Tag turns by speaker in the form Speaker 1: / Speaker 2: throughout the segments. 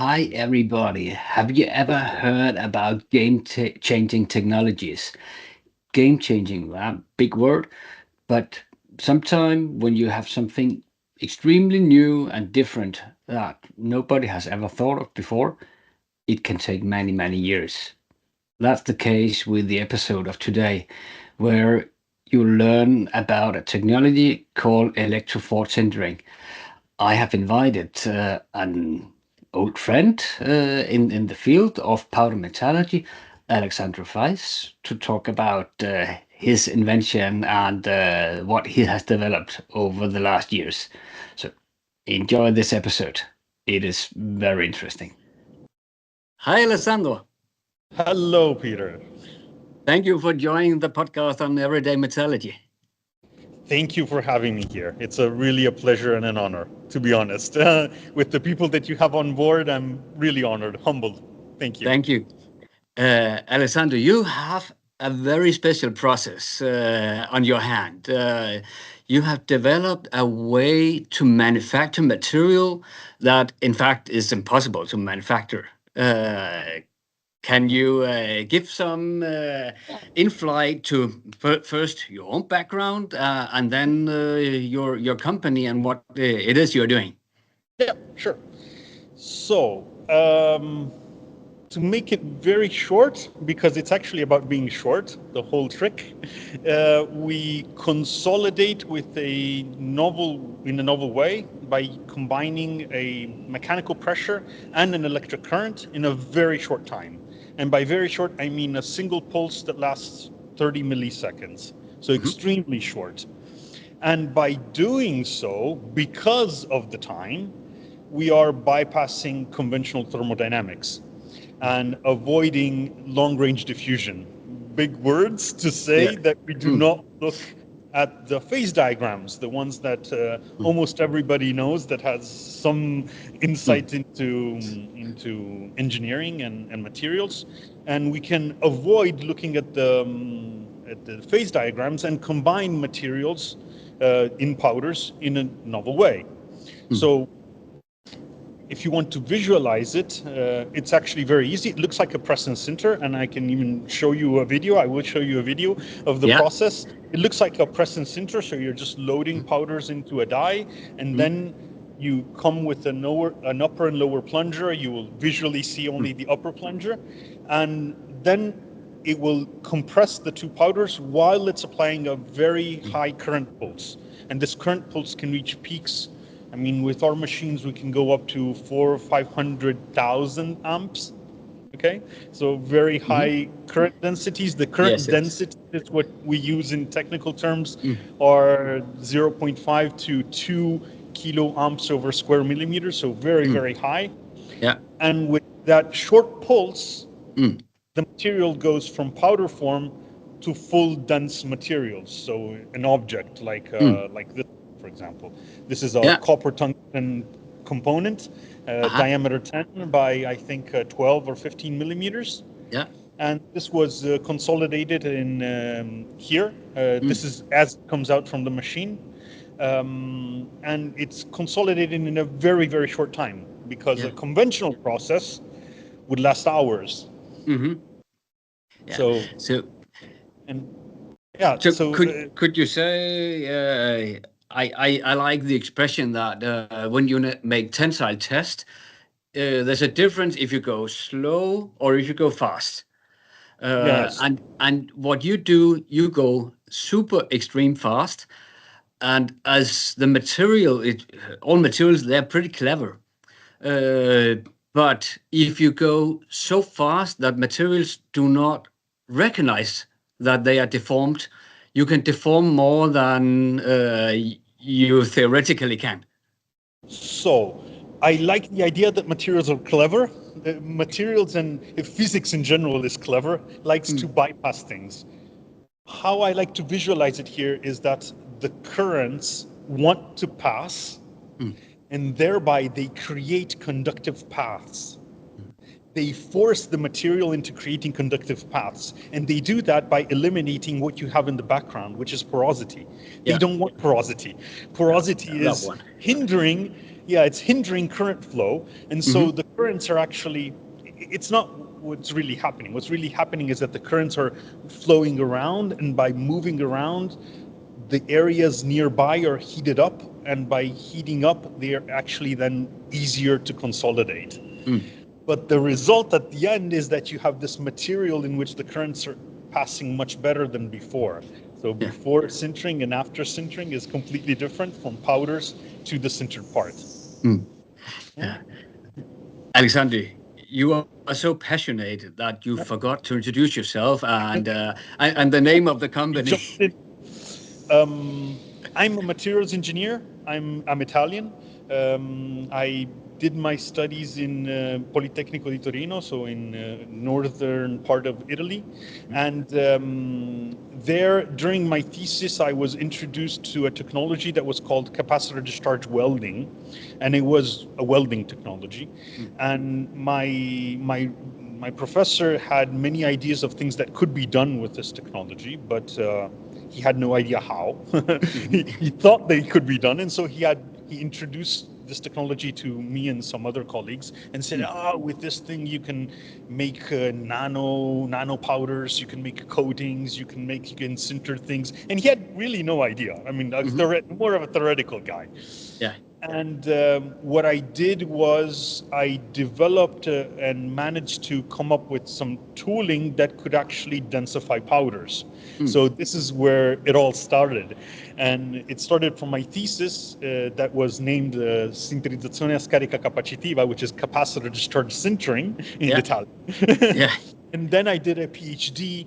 Speaker 1: Hi, everybody. Have you ever heard about game-changing technologies? Game-changing, big word, but sometime when you have something extremely new and different that nobody has ever thought of before, it can take many, many years. That's the case with the episode of today, where you learn about a technology called Electro Sintering. I have invited an old friend in the field of powder metallurgy, Alessandro Fais, to talk about his invention and what he has developed over the last years. So enjoy this episode. It is very interesting. Hi, Alessandro.
Speaker 2: Hello, Peter.
Speaker 1: Thank you for joining the podcast on everyday metallurgy.
Speaker 2: Thank you for having me here. It's really a pleasure and an honor, to be honest. With the people that you have on board, I'm really honored, humbled. Thank you.
Speaker 1: Thank you. Alessandro, you have a very special process on your hand. You have developed a way to manufacture material that, in fact, is impossible to manufacture. Can you give some insight to first your own background and then your company and what it is you're doing?
Speaker 2: Yeah, sure. So, to make it very short, because it's actually about being short, the whole trick, we consolidate in a novel way by combining a mechanical pressure and an electric current in a very short time. And by very short, I mean a single pulse that lasts 30 milliseconds. So extremely short. And by doing so, because of the time, we are bypassing conventional thermodynamics and avoiding long-range diffusion. Big words to say that we do not look at the phase diagrams, the ones that almost everybody knows that has some insight into engineering and materials. And we can avoid looking at the phase diagrams and combine materials in powders in a novel way. So if you want to visualize it, it's actually very easy. It looks like a press and sinter, and I can even show you a video. I will show you a video of the process. It looks like a press and sinter, so you're just loading powders into a die, and then you come with an upper and lower plunger. You will visually see only the upper plunger, and then it will compress the two powders while it's applying a very high current pulse. And this current pulse can reach peaks. I mean, with our machines, we can go up to 400,000 or 500,000 amps. Okay, so very high current densities. The current density is what we use in technical terms, are 0.5 to 2 kilo amps over square millimeter. So very, very high.
Speaker 1: Yeah.
Speaker 2: And with that short pulse, the material goes from powder form to full dense materials. So an object like this, for example. This is a copper tungsten component, diameter 10 by I think 12 or 15 millimeters.
Speaker 1: Yeah.
Speaker 2: And this was consolidated in here. This is as it comes out from the machine. And it's consolidated in a very, very short time, because a conventional process would last hours.
Speaker 1: Yeah.
Speaker 2: So
Speaker 1: could you say I like the expression that when you make tensile test, there's a difference if you go slow or if you go fast.
Speaker 2: Yes.
Speaker 1: And what you do, you go super extreme fast, and as the material, all materials, they're pretty clever. But if you go so fast that materials do not recognize that they are deformed, you can deform more than you theoretically can.
Speaker 2: So I like the idea that materials are clever. Materials and physics in general is clever, likes to bypass things. How I like to visualize it here is that the currents want to pass, and thereby they create conductive paths. They force the material into creating conductive paths, and they do that by eliminating what you have in the background, which is porosity. They don't want porosity. Porosity is hindering Yeah, it's hindering current flow, and so
Speaker 1: Hmm.
Speaker 2: the currents are actually. It's not what's really happening. What's really happening is that the currents are flowing around, and by moving around, the areas nearby are heated up, and by heating up, they are actually then easier to consolidate.
Speaker 1: Mm.
Speaker 2: But the result at the end is that you have this material in which the currents are passing much better than before. So
Speaker 1: Yeah.
Speaker 2: before sintering and after sintering is completely different from powders to the sintered part.
Speaker 1: Mm.
Speaker 2: Yeah.
Speaker 1: Yeah. Alexander, you are so passionate that you
Speaker 2: Yeah.
Speaker 1: forgot to introduce yourself and the name of the
Speaker 2: You
Speaker 1: company.
Speaker 2: jumped in. Um, I'm a materials engineer. I'm Italian. I did my studies in Politecnico di Torino, so in northern part of Italy, and there during my thesis I was introduced to a technology that was called capacitor discharge welding, and it was a welding technology,
Speaker 1: Mm.
Speaker 2: and my professor had many ideas of things that could be done with this technology, but he had no idea how.
Speaker 1: Mhm.
Speaker 2: He thought they could be done, and so he introduced this technology to me and some other colleagues, and said,
Speaker 1: Mm.
Speaker 2: "Ah, with this thing you can make nano powders, you can make coatings, you can sinter things." And he had really no idea. I mean,
Speaker 1: Mhm.
Speaker 2: more of a theoretical guy.
Speaker 1: Yeah.
Speaker 2: And what I did was I developed and managed to come up with some tooling that could actually densify powders.
Speaker 1: Mm.
Speaker 2: So this is where it all started. And it started from my thesis that was named Sinterizzazione a scarica capacitiva, which is capacitor discharge sintering in
Speaker 1: Yeah.
Speaker 2: Italian.
Speaker 1: Yeah.
Speaker 2: And then I did a PhD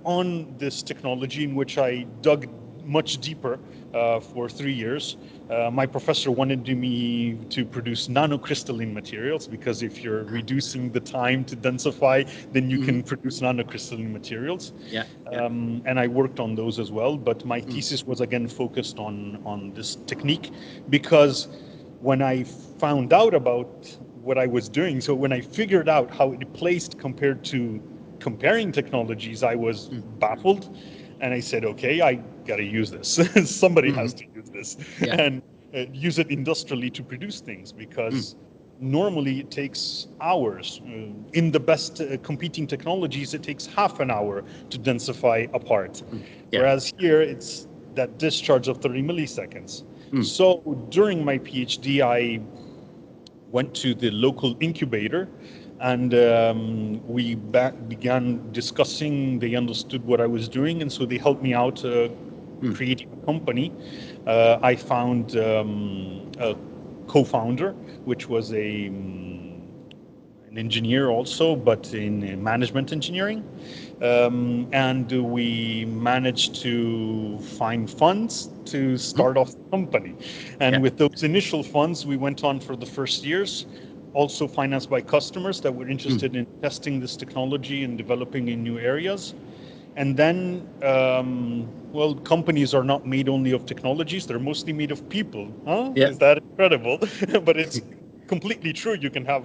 Speaker 2: on this technology in which I dug much deeper for 3 years. My professor wanted me to produce nanocrystalline materials because if you're reducing the time to densify, then you
Speaker 1: Mhm.
Speaker 2: can produce nanocrystalline materials.
Speaker 1: Yeah. Yeah.
Speaker 2: And I worked on those as well. But my
Speaker 1: Mm.
Speaker 2: thesis was again focused on this technique because when I found out about what I was doing, so when I figured out how it placed compared to comparing technologies, I was
Speaker 1: Mm.
Speaker 2: baffled. And I said, okay, I got to use this. Somebody has
Speaker 1: Mhm.
Speaker 2: to use this
Speaker 1: Yeah.
Speaker 2: and use it industrially to produce things
Speaker 1: Mm.
Speaker 2: because normally it takes hours. In the best competing technologies, it takes half an hour to densify a part.
Speaker 1: Mm. Yeah.
Speaker 2: Whereas here, it's that discharge of 30 milliseconds.
Speaker 1: Mm.
Speaker 2: So during my PhD, I went to the local incubator and we began discussing. They understood what I was doing, and so they helped me out
Speaker 1: Mm.
Speaker 2: creating a company. I found a co-founder, which was an engineer also, but in management engineering. And we managed to find funds to
Speaker 1: Mhm.
Speaker 2: start off the company.
Speaker 1: Yeah.
Speaker 2: And with those initial funds, we went on for the first years, also financed by customers that were
Speaker 1: Mm.
Speaker 2: interested in testing this technology and developing in new areas. And then, well, companies are not made only of technologies, they're mostly made of people. Huh?
Speaker 1: Yeah.
Speaker 2: Is that incredible? But it's completely true. You can have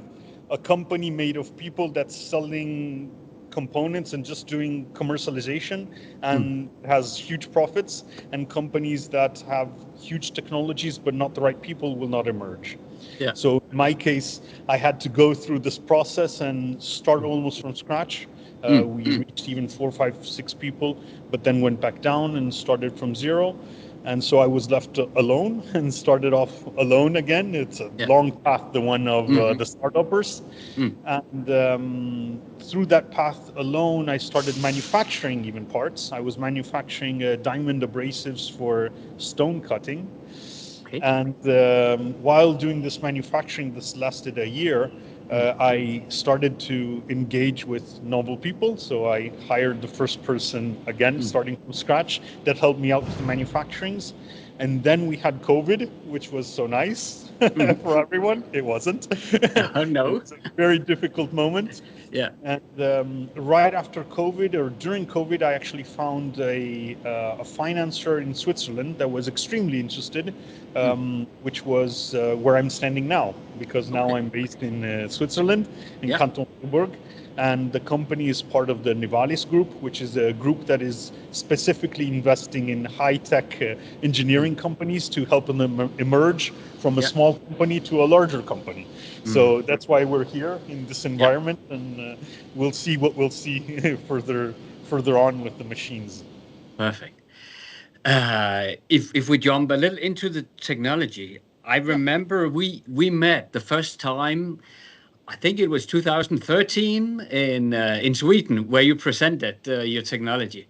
Speaker 2: a company made of people that's selling components and just doing commercialization
Speaker 1: Mm.
Speaker 2: and has huge profits, and companies that have huge technologies but not the right people will not emerge.
Speaker 1: Yeah.
Speaker 2: So in my case, I had to go through this process and start
Speaker 1: Mm.
Speaker 2: almost from scratch.
Speaker 1: Mm.
Speaker 2: We reached even 4, 5, 6 people, but then went back down and started from zero. And so I was left alone and started off alone again. It's a
Speaker 1: Yeah.
Speaker 2: long path, the one of
Speaker 1: Mhm.
Speaker 2: the startuppers.
Speaker 1: Mm.
Speaker 2: And through that path alone, I started manufacturing even parts. I was manufacturing diamond abrasives for stone cutting.
Speaker 1: Okay.
Speaker 2: And while doing this manufacturing, this lasted a year,
Speaker 1: Mm.
Speaker 2: I started to engage with novel people. So I hired the first person again,
Speaker 1: Mm.
Speaker 2: starting from scratch, that helped me out with the manufacturings. And then we had COVID, which was so nice
Speaker 1: Mhm.
Speaker 2: for everyone. It wasn't.
Speaker 1: Oh
Speaker 2: It
Speaker 1: no.
Speaker 2: was a very difficult moment.
Speaker 1: Yeah.
Speaker 2: And right after COVID or during COVID, I actually found a financer in Switzerland that was extremely interested,
Speaker 1: Mm.
Speaker 2: which was where I'm standing now, because now
Speaker 1: Okay.
Speaker 2: I'm based in Switzerland, in
Speaker 1: Yeah.
Speaker 2: Canton Fribourg. and the company is part of the Nivalis Group, which is a group that is specifically investing in high-tech engineering companies to help them emerge from a
Speaker 1: Yeah.
Speaker 2: small company to a larger company.
Speaker 1: Mm.
Speaker 2: So that's why we're here in this
Speaker 1: Yeah.
Speaker 2: environment, and we'll see what we'll see further on with the machines.
Speaker 1: Perfect. If we jump a little into the technology, I
Speaker 2: Yeah.
Speaker 1: remember we met the first time. I think it was 2013 in Sweden, where you presented your technology,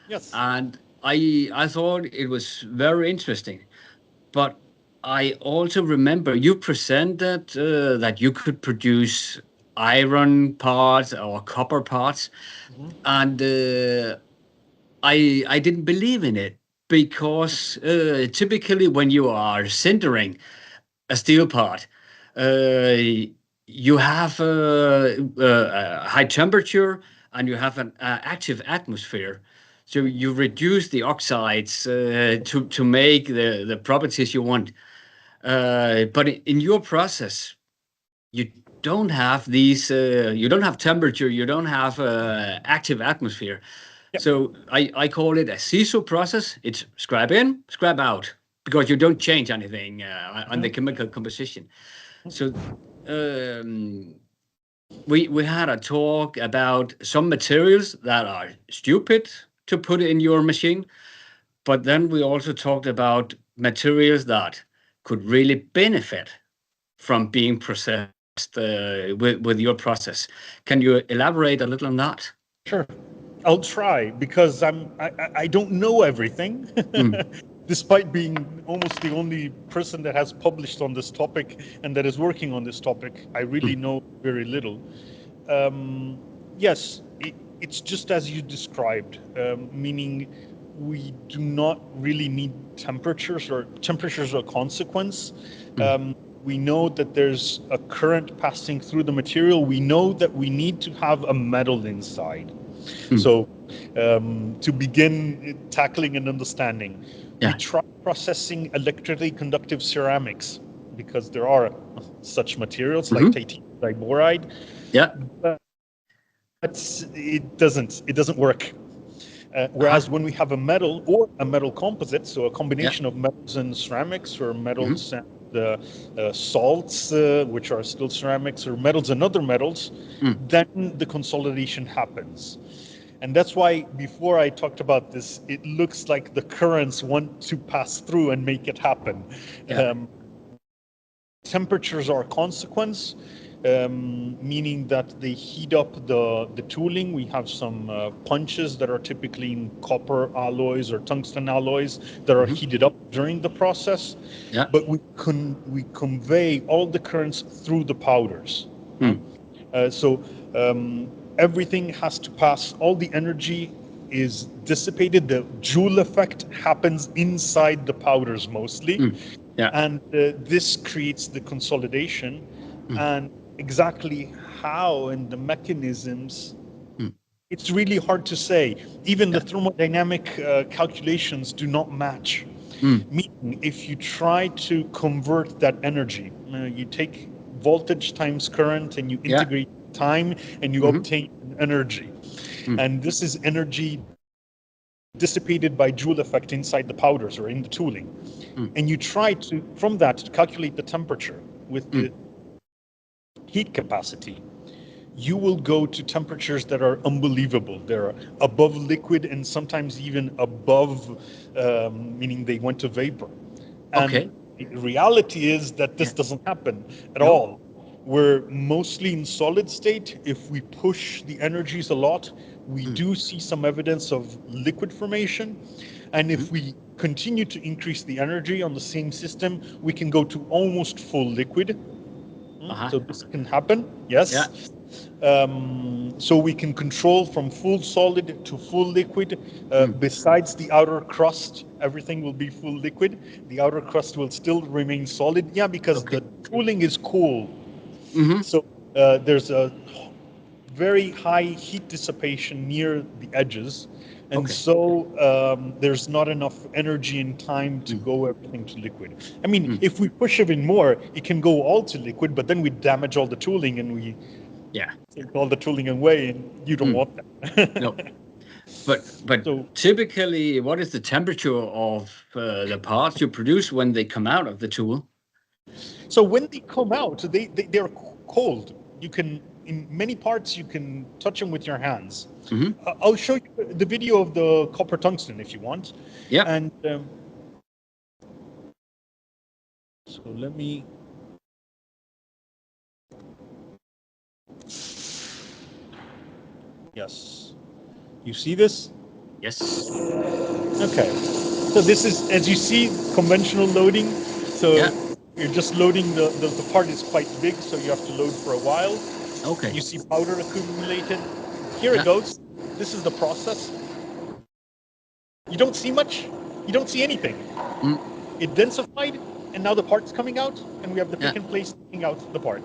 Speaker 2: Yes.
Speaker 1: and I thought it was very interesting. But I also remember you presented that you could produce iron parts or copper parts, and I didn't believe in it because typically when you are sintering a steel part, uh, you have a high temperature and you have an active atmosphere. So you reduce the oxides to make the properties you want. But in your process, you don't have these. You don't have temperature. You don't have active atmosphere.
Speaker 2: Yeah.
Speaker 1: So I call it a CISO process. It's scrap in, scrap out, because you don't change anything on the chemical composition. So um, we had a talk about some materials that are stupid to put in your machine, but then we also talked about materials that could really benefit from being processed with your process. Can you elaborate a little on that?
Speaker 2: Sure. I'll try because I don't know everything,
Speaker 1: Mm,
Speaker 2: despite being almost the only person that has published on this topic and that is working on this topic. I really
Speaker 1: mm,
Speaker 2: know very little. Um, yes, it's just as you described, meaning we do not really need temperatures, or temperatures are a consequence.
Speaker 1: mm,
Speaker 2: We know that there's a current passing through the material. We know that we need to have a metal inside.
Speaker 1: mm.
Speaker 2: So, to begin tackling and understanding, we
Speaker 1: Yeah.
Speaker 2: try processing electrically conductive ceramics because there are such materials like
Speaker 1: Hmm.
Speaker 2: titanium diboride,
Speaker 1: Yeah.
Speaker 2: but it doesn't work. Whereas
Speaker 1: Uh-huh.
Speaker 2: when we have a metal or a metal composite, so a
Speaker 1: Yeah.
Speaker 2: combination of metals and ceramics, or
Speaker 1: Hmm.
Speaker 2: metals and salts, which are still ceramics, or metals and other metals,
Speaker 1: Mm.
Speaker 2: then the consolidation happens. And that's why before I talked about this, it looks like the currents want to pass through and make it happen.
Speaker 1: Yeah.
Speaker 2: Temperatures are a consequence, meaning that they heat up the tooling. We have some punches that are typically in copper alloys or tungsten alloys that are
Speaker 1: Hmm.
Speaker 2: heated up during the process,
Speaker 1: Yeah.
Speaker 2: but we convey all the currents through the powders.
Speaker 1: Mm.
Speaker 2: So everything has to pass, all the energy is dissipated. The Joule effect happens inside the powders mostly.
Speaker 1: Mm. Yeah.
Speaker 2: And this creates the consolidation.
Speaker 1: Mm.
Speaker 2: And exactly how and the mechanisms,
Speaker 1: Mm.
Speaker 2: it's really hard to say. Even the
Speaker 1: Yeah.
Speaker 2: thermodynamic calculations do not match.
Speaker 1: Mm.
Speaker 2: Meaning, if you try to convert that energy, you take voltage times current and you
Speaker 1: Yeah.
Speaker 2: integrate time and you
Speaker 1: Hmm.
Speaker 2: obtain energy.
Speaker 1: Mm.
Speaker 2: And this is energy dissipated by Joule effect inside the powders or in the tooling.
Speaker 1: Mm.
Speaker 2: And you try to, from that, to calculate the temperature with the
Speaker 1: Mm.
Speaker 2: heat capacity, you will go to temperatures that are unbelievable. They're above liquid and sometimes even above, meaning they went to vapor. And
Speaker 1: Okay.
Speaker 2: the reality is that this
Speaker 1: Yeah.
Speaker 2: doesn't happen at
Speaker 1: No.
Speaker 2: all. We're mostly in solid state. If we push the energies a lot, we
Speaker 1: Mm.
Speaker 2: do see some evidence of liquid formation. And
Speaker 1: Hmm.
Speaker 2: if we continue to increase the energy on the same system, we can go to almost full liquid.
Speaker 1: Uh-huh.
Speaker 2: So this can happen,
Speaker 1: Yeah.
Speaker 2: yes. So we can control from full solid to full liquid.
Speaker 1: Mm.
Speaker 2: Besides the outer crust, everything will be full liquid. The outer crust will still remain solid. Yeah, because the
Speaker 1: Okay.
Speaker 2: tooling is cool.
Speaker 1: Hmm.
Speaker 2: So there's a very high heat dissipation near the edges. And
Speaker 1: Okay.
Speaker 2: so there's not enough energy and time to
Speaker 1: Mm.
Speaker 2: go everything to liquid. I mean,
Speaker 1: Mm.
Speaker 2: if we push even more, it can go all to liquid, but then we damage all the tooling and we
Speaker 1: Yeah.
Speaker 2: Take all the tooling away, and you don't want that.
Speaker 1: No. But
Speaker 2: So,
Speaker 1: typically, what is the temperature of the parts you produce when they come out of the tool?
Speaker 2: so when they come out, they're cold. You can, in many parts, you can touch them with your hands. I'll show you the video of the copper tungsten if you want.
Speaker 1: Yeah.
Speaker 2: And so let me. Yes. You see this?
Speaker 1: Yes.
Speaker 2: Okay. So this is, as you see, conventional loading. So
Speaker 1: Yeah.
Speaker 2: you're just loading the part is quite big, so you have to load for a while.
Speaker 1: Okay.
Speaker 2: You see powder accumulated. Here it
Speaker 1: Yeah.
Speaker 2: goes. This is the process. You don't see much. You don't see anything.
Speaker 1: Mm.
Speaker 2: It densified, and now the part's coming out, and we have the
Speaker 1: Yeah.
Speaker 2: pick and place taking out the part.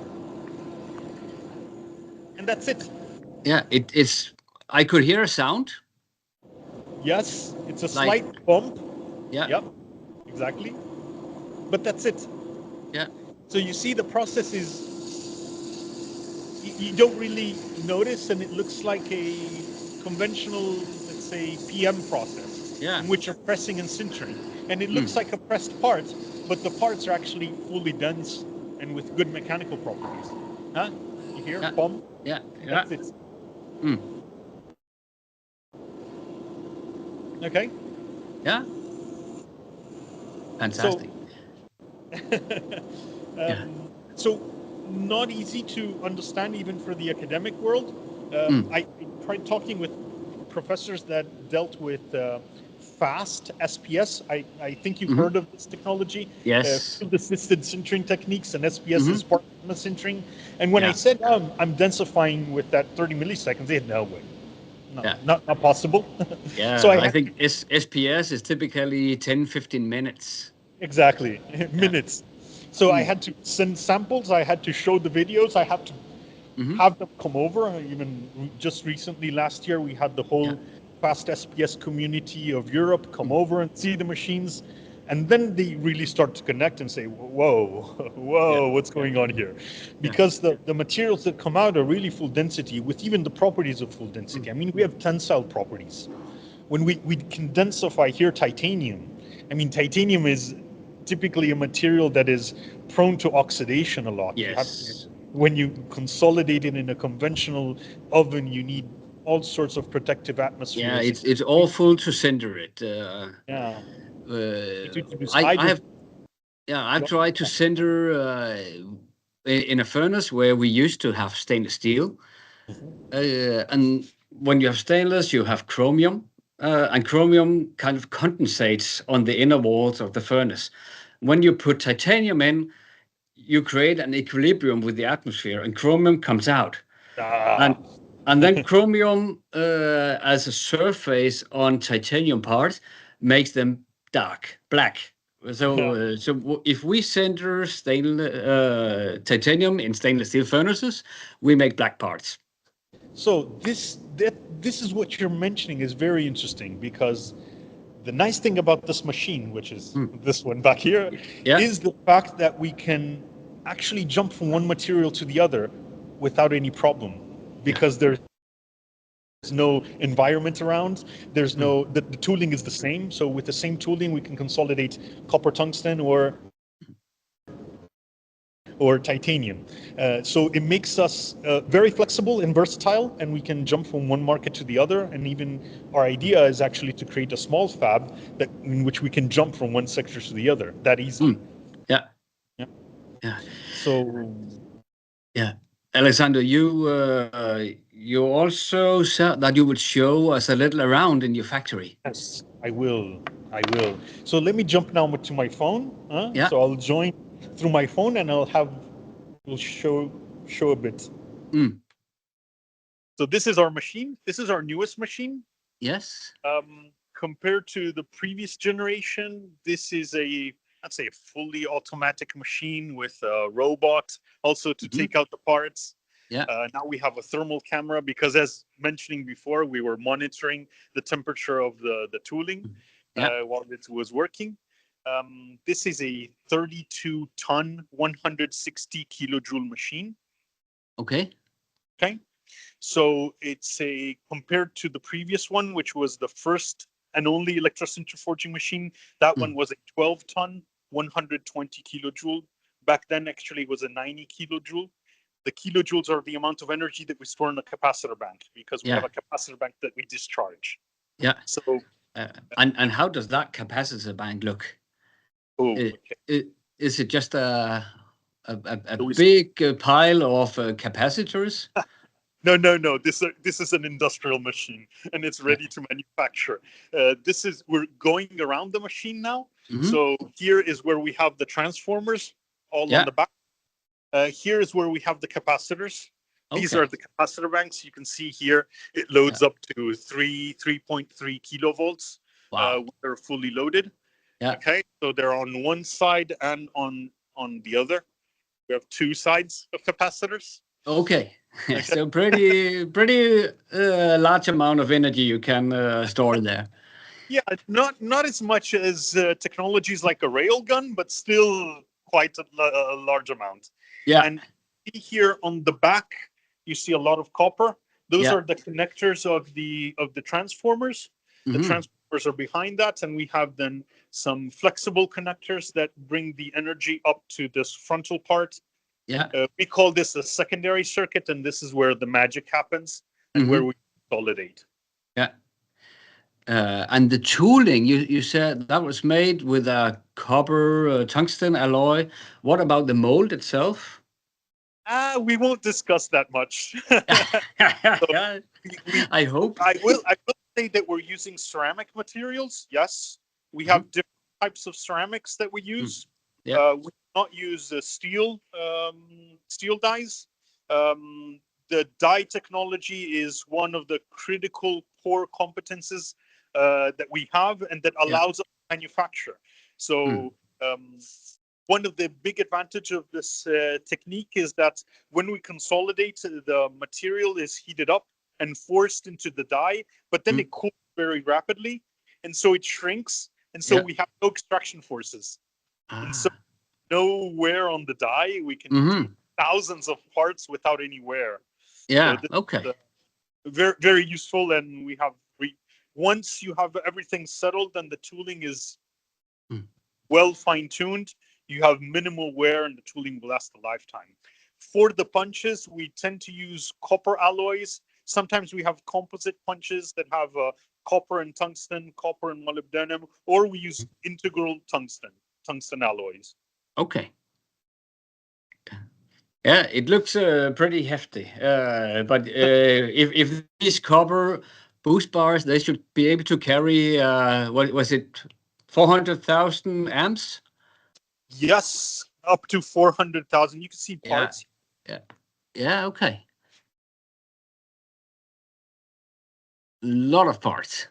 Speaker 2: And that's it.
Speaker 1: Yeah. It's. I could hear a sound.
Speaker 2: Yes, it's a
Speaker 1: Like.
Speaker 2: slight bump.
Speaker 1: Yeah.
Speaker 2: Yep, exactly. But that's it.
Speaker 1: Yeah.
Speaker 2: So you see the process is, you don't really notice, and it looks like a conventional, let's say, PM process
Speaker 1: Yeah.
Speaker 2: in which you're pressing and sintering. And it
Speaker 1: Mm.
Speaker 2: looks like a pressed part, but the parts are actually fully dense and with good mechanical properties. Huh? You hear?
Speaker 1: Yeah.
Speaker 2: Pump?
Speaker 1: Yeah. Yeah.
Speaker 2: That's it.
Speaker 1: Mm.
Speaker 2: Okay?
Speaker 1: Yeah.
Speaker 2: So,
Speaker 1: Fantastic. Yeah.
Speaker 2: so not easy to understand even for the academic world.
Speaker 1: Mm.
Speaker 2: I tried talking with professors that dealt with fast SPS. I think you've
Speaker 1: Hmm.
Speaker 2: heard of this technology,
Speaker 1: Yes.
Speaker 2: field-assisted sintering techniques, and SPS is
Speaker 1: Hmm.
Speaker 2: Spark Plasma Sintering. And when I
Speaker 1: Yeah.
Speaker 2: said I'm densifying with that 30 milliseconds, they had no way, no,
Speaker 1: Yeah.
Speaker 2: not possible. So
Speaker 1: Yeah.
Speaker 2: I
Speaker 1: I
Speaker 2: had
Speaker 1: think SPS is typically 10-15 minutes.
Speaker 2: exactly
Speaker 1: Yeah.
Speaker 2: minutes. So I
Speaker 1: Mm.
Speaker 2: had to send samples. I had to show the videos. I had to
Speaker 1: Hmm.
Speaker 2: have them come over. Even just recently, last year, we had the
Speaker 1: Yeah.
Speaker 2: whole fast SPS community of Europe come
Speaker 1: Mm.
Speaker 2: over and see the machines. And then they really start to connect and say, whoa,
Speaker 1: Yeah.
Speaker 2: whoa, what's going on here?
Speaker 1: Yeah.
Speaker 2: Because the materials that come out are really full density with even the properties of full
Speaker 1: Mm.
Speaker 2: density. I mean, we have tensile properties. When we can densify here titanium, I mean, titanium is typically a material that is prone to oxidation a lot. You have to,
Speaker 1: Yes.
Speaker 2: when you consolidate it in a conventional oven, you need all sorts of protective
Speaker 1: Yeah.
Speaker 2: atmospheres.
Speaker 1: It's awful to cinder it.
Speaker 2: Yeah, you
Speaker 1: Uh,
Speaker 2: need to use
Speaker 1: I
Speaker 2: hydro.
Speaker 1: have. Yeah. I've tried to cinder in a furnace where we used to have stainless steel. And when you have stainless, you have chromium, and chromium kind of condensates on the inner walls of the furnace. When you put titanium in, you create an equilibrium with the atmosphere, and chromium comes out.
Speaker 2: Ah,
Speaker 1: And then chromium, as a surface on titanium parts, makes them dark, black. So,
Speaker 2: yeah.
Speaker 1: if we center titanium in stainless steel furnaces, we make black parts.
Speaker 2: So this is what you're mentioning is very interesting because the nice thing about this machine, which is
Speaker 1: Mm.
Speaker 2: this one back here,
Speaker 1: Yeah.
Speaker 2: is the fact that we can actually jump from one material to the other without any problem
Speaker 1: Yeah.
Speaker 2: because there's no environment around. There's
Speaker 1: Mm.
Speaker 2: no the tooling is the same. So with the same tooling, we can consolidate copper tungsten or titanium. So it makes us very flexible and versatile, and we can jump from one market to the other. And even our idea is actually to create a small fab that in which we can jump from one sector to the other that easily.
Speaker 1: Mm. Yeah.
Speaker 2: Yeah.
Speaker 1: Yeah.
Speaker 2: So
Speaker 1: Yeah. Alessandro, you also said that you would show us a little around in your factory.
Speaker 2: yes, I will. I will. So let me jump now to my phone.
Speaker 1: Yeah.
Speaker 2: So I'll join through my phone, and we'll show a bit.
Speaker 1: Mm.
Speaker 2: So this is our machine. This is our newest machine.
Speaker 1: Yes.
Speaker 2: Compared to the previous generation, this is I'd say a fully automatic machine with a robot also to
Speaker 1: Hmm.
Speaker 2: take out the parts.
Speaker 1: Yeah.
Speaker 2: Now we have a thermal camera because, as mentioning before, we were monitoring the temperature of the tooling
Speaker 1: Yeah.
Speaker 2: while it was working. This is a 32-ton, 160 kilojoule machine.
Speaker 1: Okay.
Speaker 2: Okay, so it's compared to the previous one, which was the first and only Electro Sinter Forging machine. That one was a 12-ton, 120 kilojoule. Back then, actually, it was a 90 kilojoule. The kilojoules are the amount of energy that we store in a capacitor bank, because we have a capacitor bank that we discharge.
Speaker 1: Yeah.
Speaker 2: So,
Speaker 1: and how does that capacitor bank look? Is it just a big pile of capacitors?
Speaker 2: No. This is an industrial machine, and it's ready to manufacture. We're going around the machine now. So here is where we have the transformers all on the back. Here is where we have the capacitors. These are the capacitor banks. You can see here it loads up to 3.3 kilovolts.
Speaker 1: Wow.
Speaker 2: They're fully loaded. Okay, so they're on one side and on the other. We have two sides of capacitors.
Speaker 1: Okay. So pretty large amount of energy you can store there.
Speaker 2: Yeah, not as much as technologies like a railgun, but still quite a large amount.
Speaker 1: Yeah.
Speaker 2: And here on the back, you see a lot of copper. Those are the connectors of the transformers. The transformers are behind that, and we have then some flexible connectors that bring the energy up to this frontal part.
Speaker 1: Yeah.
Speaker 2: We call this a secondary circuit, and this is where the magic happens and where we consolidate.
Speaker 1: Yeah. And the tooling, you said that was made with a copper tungsten alloy. What about the mold itself?
Speaker 2: We won't discuss that much.
Speaker 1: Yeah, I hope.
Speaker 2: I will say that we're using ceramic materials. Yes, we have different types of ceramics that we use.
Speaker 1: Yeah.
Speaker 2: We do not use steel dies. The die technology is one of the critical core competences that we have, and that allows us to manufacture. So one of the big advantage of this technique is that when we consolidate, the material is heated up and forced into the die, but then it cools very rapidly, and so it shrinks, and so we have no extraction forces. And so no wear on the die. We can do thousands of parts without any wear.
Speaker 1: Yeah.
Speaker 2: So this
Speaker 1: Okay.
Speaker 2: is very, very useful, and we have once you have everything settled and the tooling is well fine-tuned, you have minimal wear, and the tooling will last a lifetime. For the punches, we tend to use copper alloys. Sometimes we have composite punches that have copper and tungsten, copper and molybdenum, or we use integral tungsten alloys.
Speaker 1: Okay. Yeah, it looks pretty hefty. But if these copper boost bars, they should be able to carry what was it, 400,000 amps?
Speaker 2: Yes, up to 400,000. You can see parts.
Speaker 1: Yeah. Okay. Lot of parts.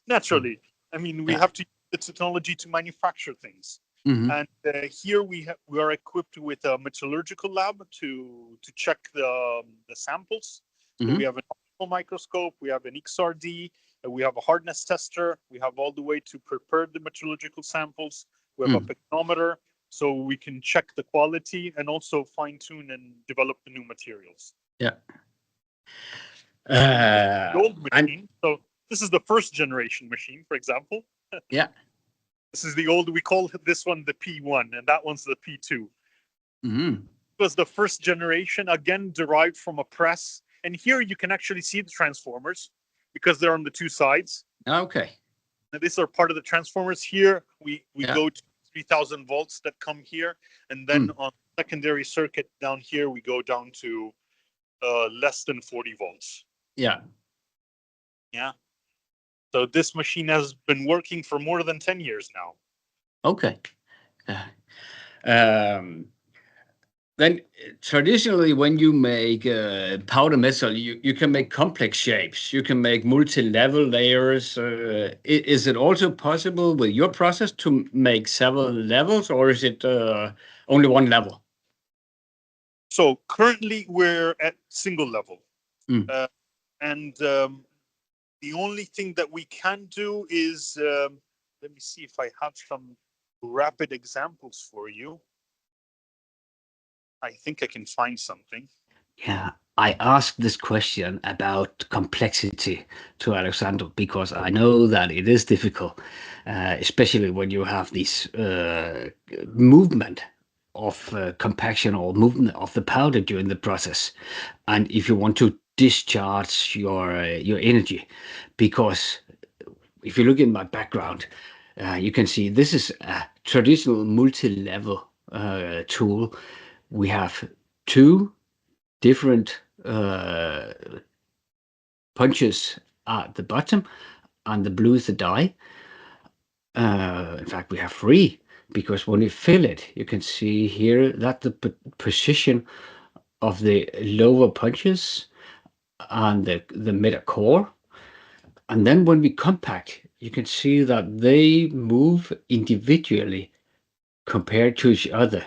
Speaker 2: Naturally. I mean, we have to use the technology to manufacture things. And here we are equipped with a metallurgical lab to check the samples. So we have an optical microscope, we have an XRD, we have a hardness tester, we have all the way to prepare the metallurgical samples. We have a pycnometer, so we can check the quality and also fine tune and develop the new materials.
Speaker 1: Yeah.
Speaker 2: The old machine. So this is the first generation machine, for example.
Speaker 1: Yeah.
Speaker 2: This is the old, we call this one the P1, and that one's the P2. It was the first generation, again, derived from a press. And here you can actually see the transformers because they're on the two sides.
Speaker 1: Okay.
Speaker 2: And these are part of the transformers. Here, we go to 3,000 volts that come here. And then on secondary circuit down here, we go down to less than 40 volts.
Speaker 1: Yeah.
Speaker 2: Yeah. So this machine has been working for more than 10 years now.
Speaker 1: Okay. Then traditionally, when you make powder metal, you can make complex shapes. You can make multi-level layers. Is it also possible with your process to make several levels, or is it only one level?
Speaker 2: So currently we're at single level. And the only thing that we can do is, let me see if I have some rapid examples for you. I think I can find something.
Speaker 1: Yeah, I asked this question about complexity to Alexander because I know that it is difficult, especially when you have this movement of compaction or movement of the powder during the process, and if you want to discharge your energy, because if you look in my background, you can see this is a traditional multi-level tool. We have two different punches at the bottom, and the blue is the die. In fact, we have three because when you fill it, you can see here that the position of the lower punches and the middle core. And then when we compact, you can see that they move individually compared to each other.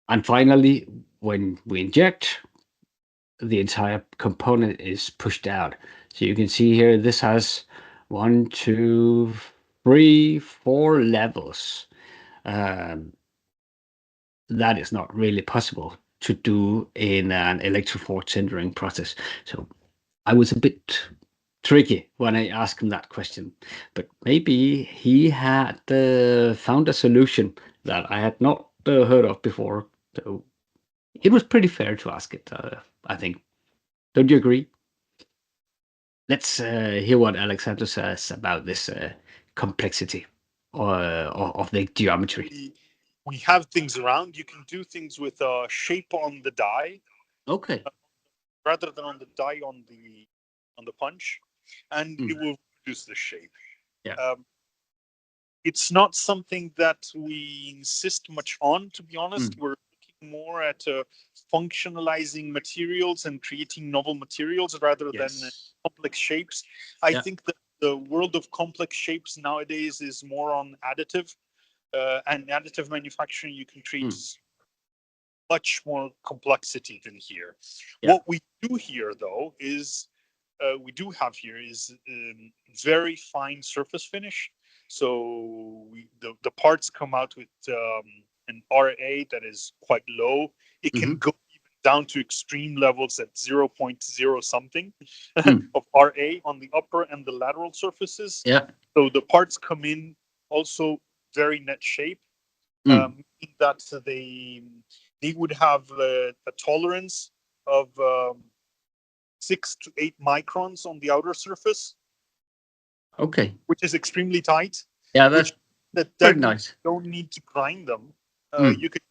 Speaker 1: And finally, when we inject, the entire component is pushed out. So you can see here, this has one, two, three, four levels. Um, that is not really possible to do in an electroforge sintering process. So I was a bit tricky when I asked him that question, but maybe he had found a solution that I had not heard of before. So it was pretty fair to ask it, I think. Don't you agree? Let's hear what Alexander says about this complexity of the geometry.
Speaker 2: We have things around. You can do things with a shape on the die
Speaker 1: Okay.
Speaker 2: rather than on the die on the punch, and it
Speaker 1: Mm.
Speaker 2: will produce the shape.
Speaker 1: Yeah.
Speaker 2: It's not something that we insist much on, to be honest.
Speaker 1: Mm.
Speaker 2: We're looking more at functionalizing materials and creating novel materials rather than
Speaker 1: Yes.
Speaker 2: complex shapes. I
Speaker 1: Yeah.
Speaker 2: think that the world of complex shapes nowadays is more on additive and additive manufacturing. You can create
Speaker 1: Mm.
Speaker 2: much more complexity than here.
Speaker 1: Yeah.
Speaker 2: What we do here, though, is we do have here is very fine surface finish. So the parts come out with an RA that is quite low. It can
Speaker 1: Hmm.
Speaker 2: go even down to extreme levels at zero point 0.0 something
Speaker 1: Mm.
Speaker 2: of RA on the upper and the lateral surfaces.
Speaker 1: Yeah.
Speaker 2: So the parts come in also very net shape,
Speaker 1: Mm.
Speaker 2: that they would have a tolerance of 6 to 8 microns on the outer surface,
Speaker 1: Okay.
Speaker 2: which is extremely tight,
Speaker 1: Yeah,
Speaker 2: which
Speaker 1: that's
Speaker 2: that
Speaker 1: pretty
Speaker 2: then
Speaker 1: nice.
Speaker 2: don't need to grind them.
Speaker 1: Mm.
Speaker 2: You could,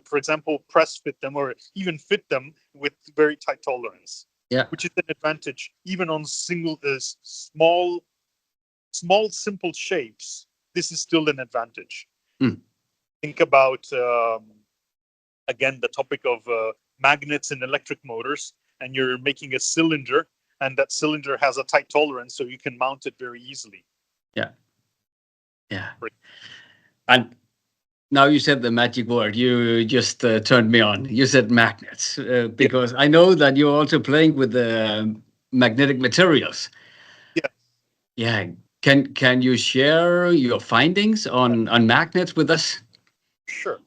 Speaker 2: for example, press fit them or even fit them with very tight tolerance,
Speaker 1: Yeah.
Speaker 2: which is an advantage even on single small simple shapes. This is still an advantage.
Speaker 1: Mm.
Speaker 2: Think about again the topic of magnets and electric motors, and you're making a cylinder, and that cylinder has a tight tolerance, so you can mount it very easily.
Speaker 1: Yeah. Yeah. And now you said the magic word. You just turned me on. You said magnets
Speaker 2: Yeah,
Speaker 1: because I know that you're also playing with the magnetic materials.
Speaker 2: yeah,
Speaker 1: Yeah. Can you share your findings on magnets with us?
Speaker 2: sure.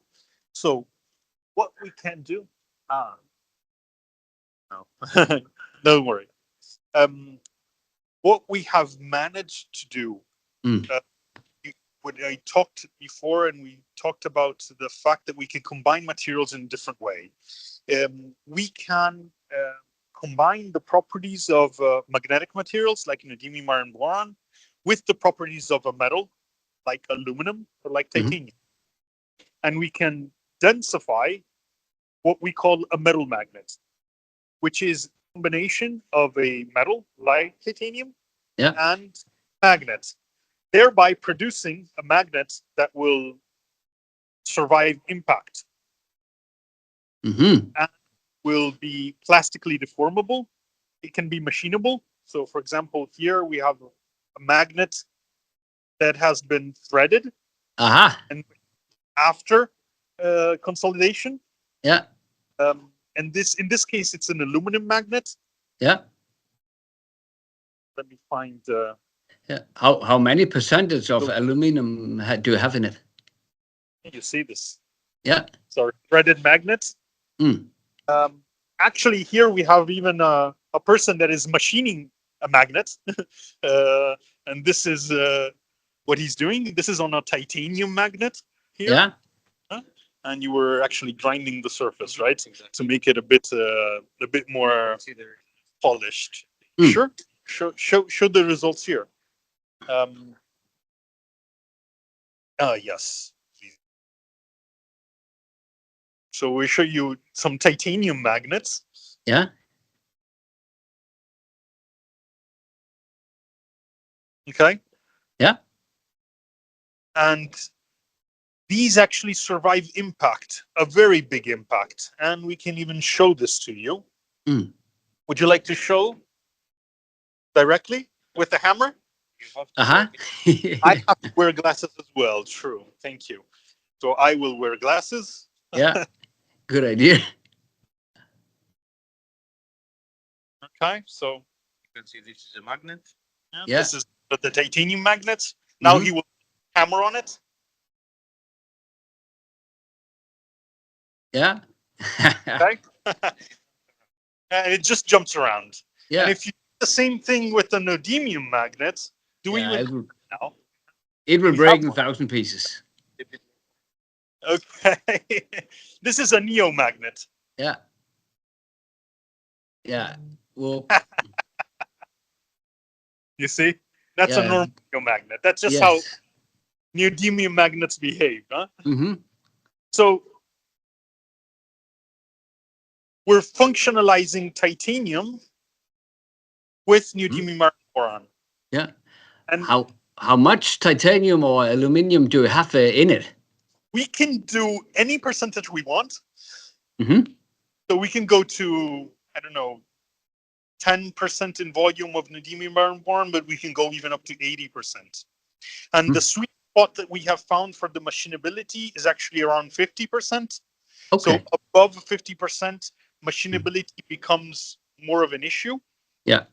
Speaker 2: So what we can do? Ah, no, don't worry. Um, what we have managed to do.
Speaker 1: Mm.
Speaker 2: Uh, when I talked before, and we talked about the fact that we can combine materials in a different way. We can combine the properties of magnetic materials like neodymium iron boron with the properties of a metal like aluminum or like
Speaker 1: Hmm.
Speaker 2: titanium. And we can densify what we call a metal magnet, which is a combination of a metal like titanium
Speaker 1: Yeah.
Speaker 2: and magnet, thereby producing a magnet that will survive impact
Speaker 1: Hmm.
Speaker 2: and will be plastically deformable. It can be machinable. So, for example, here we have a magnet that has been threaded,
Speaker 1: Aha.
Speaker 2: and after consolidation,
Speaker 1: Yeah.
Speaker 2: and this in this case it's an aluminum magnet.
Speaker 1: Yeah.
Speaker 2: Let me find.
Speaker 1: Yeah. How many percentage of
Speaker 2: So
Speaker 1: aluminum do you have in it?
Speaker 2: you see this.
Speaker 1: Yeah.
Speaker 2: Sorry, threaded magnets.
Speaker 1: Mm.
Speaker 2: Actually, here we have even a person that is machining a magnet, and this is what he's doing. This is on a titanium magnet here.
Speaker 1: Yeah.
Speaker 2: And you were actually grinding the surface, right, to make it a bit more polished.
Speaker 1: Mm.
Speaker 2: Sure, show the results here. Yes. So we show you some titanium magnets.
Speaker 1: Yeah.
Speaker 2: Okay.
Speaker 1: Yeah.
Speaker 2: And these actually survive impact, a very big impact. And we can even show this to you.
Speaker 1: Mm.
Speaker 2: Would you like to show directly with the hammer?
Speaker 1: Uh-huh.
Speaker 2: I have to wear glasses as well. True. Thank you. So I will wear glasses.
Speaker 1: Yeah. Good idea.
Speaker 2: Okay. So
Speaker 3: You can see this is a magnet.
Speaker 1: Yeah.
Speaker 2: this is the titanium magnets. Now
Speaker 1: Mhm.
Speaker 2: he will hammer on it.
Speaker 1: Yeah.
Speaker 2: Okay. And it just jumps around.
Speaker 1: Yeah.
Speaker 2: And if you do the same thing with the neodymium magnets, do we
Speaker 1: Yeah,
Speaker 2: even now?
Speaker 1: it will
Speaker 2: We
Speaker 1: break
Speaker 2: have
Speaker 1: in
Speaker 2: one.
Speaker 1: 1,000 pieces.
Speaker 2: Okay. This is a neo magnet.
Speaker 1: Yeah. Yeah. Well,
Speaker 2: You see? That's a
Speaker 1: yeah.
Speaker 2: normal neo magnet. That's just how
Speaker 1: Yes.
Speaker 2: neodymium magnets behave, huh?
Speaker 1: Mm-hmm.
Speaker 2: So we're functionalizing titanium with neodymium iron boron.
Speaker 1: Yeah.
Speaker 2: And
Speaker 1: How much titanium or aluminum do you have in it?
Speaker 2: we can do any percentage we want.
Speaker 1: Mm-hmm.
Speaker 2: So we can go to, I don't know, 10% in volume of neodymium iron boron, but we can go even up to 80%. And the sweet spot that we have found for the machinability is actually around 50%. So
Speaker 1: Okay.
Speaker 2: above 50%, machinability becomes more of an issue.
Speaker 1: Yeah.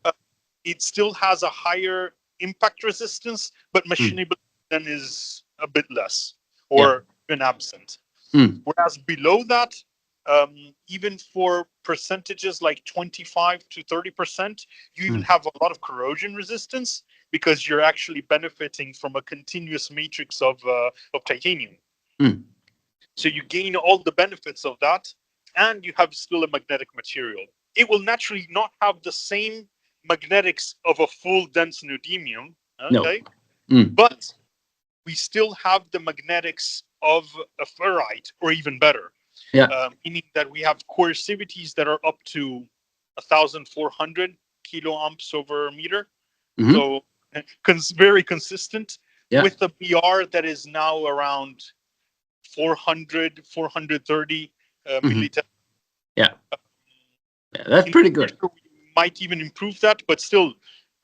Speaker 2: It still has a higher impact resistance, but
Speaker 1: Mm.
Speaker 2: machinability then is a bit less
Speaker 1: Yeah.
Speaker 2: or even absent.
Speaker 1: Mm.
Speaker 2: Whereas below that, even for percentages like 25 to 30%, you even have a lot of corrosion resistance because you're actually benefiting from a continuous matrix of titanium.
Speaker 1: Mm.
Speaker 2: So you gain all the benefits of that, and you have still a magnetic material. It will naturally not have the same magnetics of a full dense neodymium,
Speaker 1: No.
Speaker 2: okay?
Speaker 1: Mm.
Speaker 2: But we still have the magnetics of a ferrite, or even better.
Speaker 1: Yeah.
Speaker 2: Meaning that we have coercivities that are up to 1,400 kiloamps over meter.
Speaker 1: Mm-hmm.
Speaker 2: So very consistent,
Speaker 1: Yeah.
Speaker 2: with the BR that is now around 400, 430
Speaker 1: Mm-hmm.
Speaker 2: millitons.
Speaker 1: Yeah. Yeah. That's
Speaker 2: In
Speaker 1: pretty
Speaker 2: the
Speaker 1: good.
Speaker 2: future, we might even improve that, but still,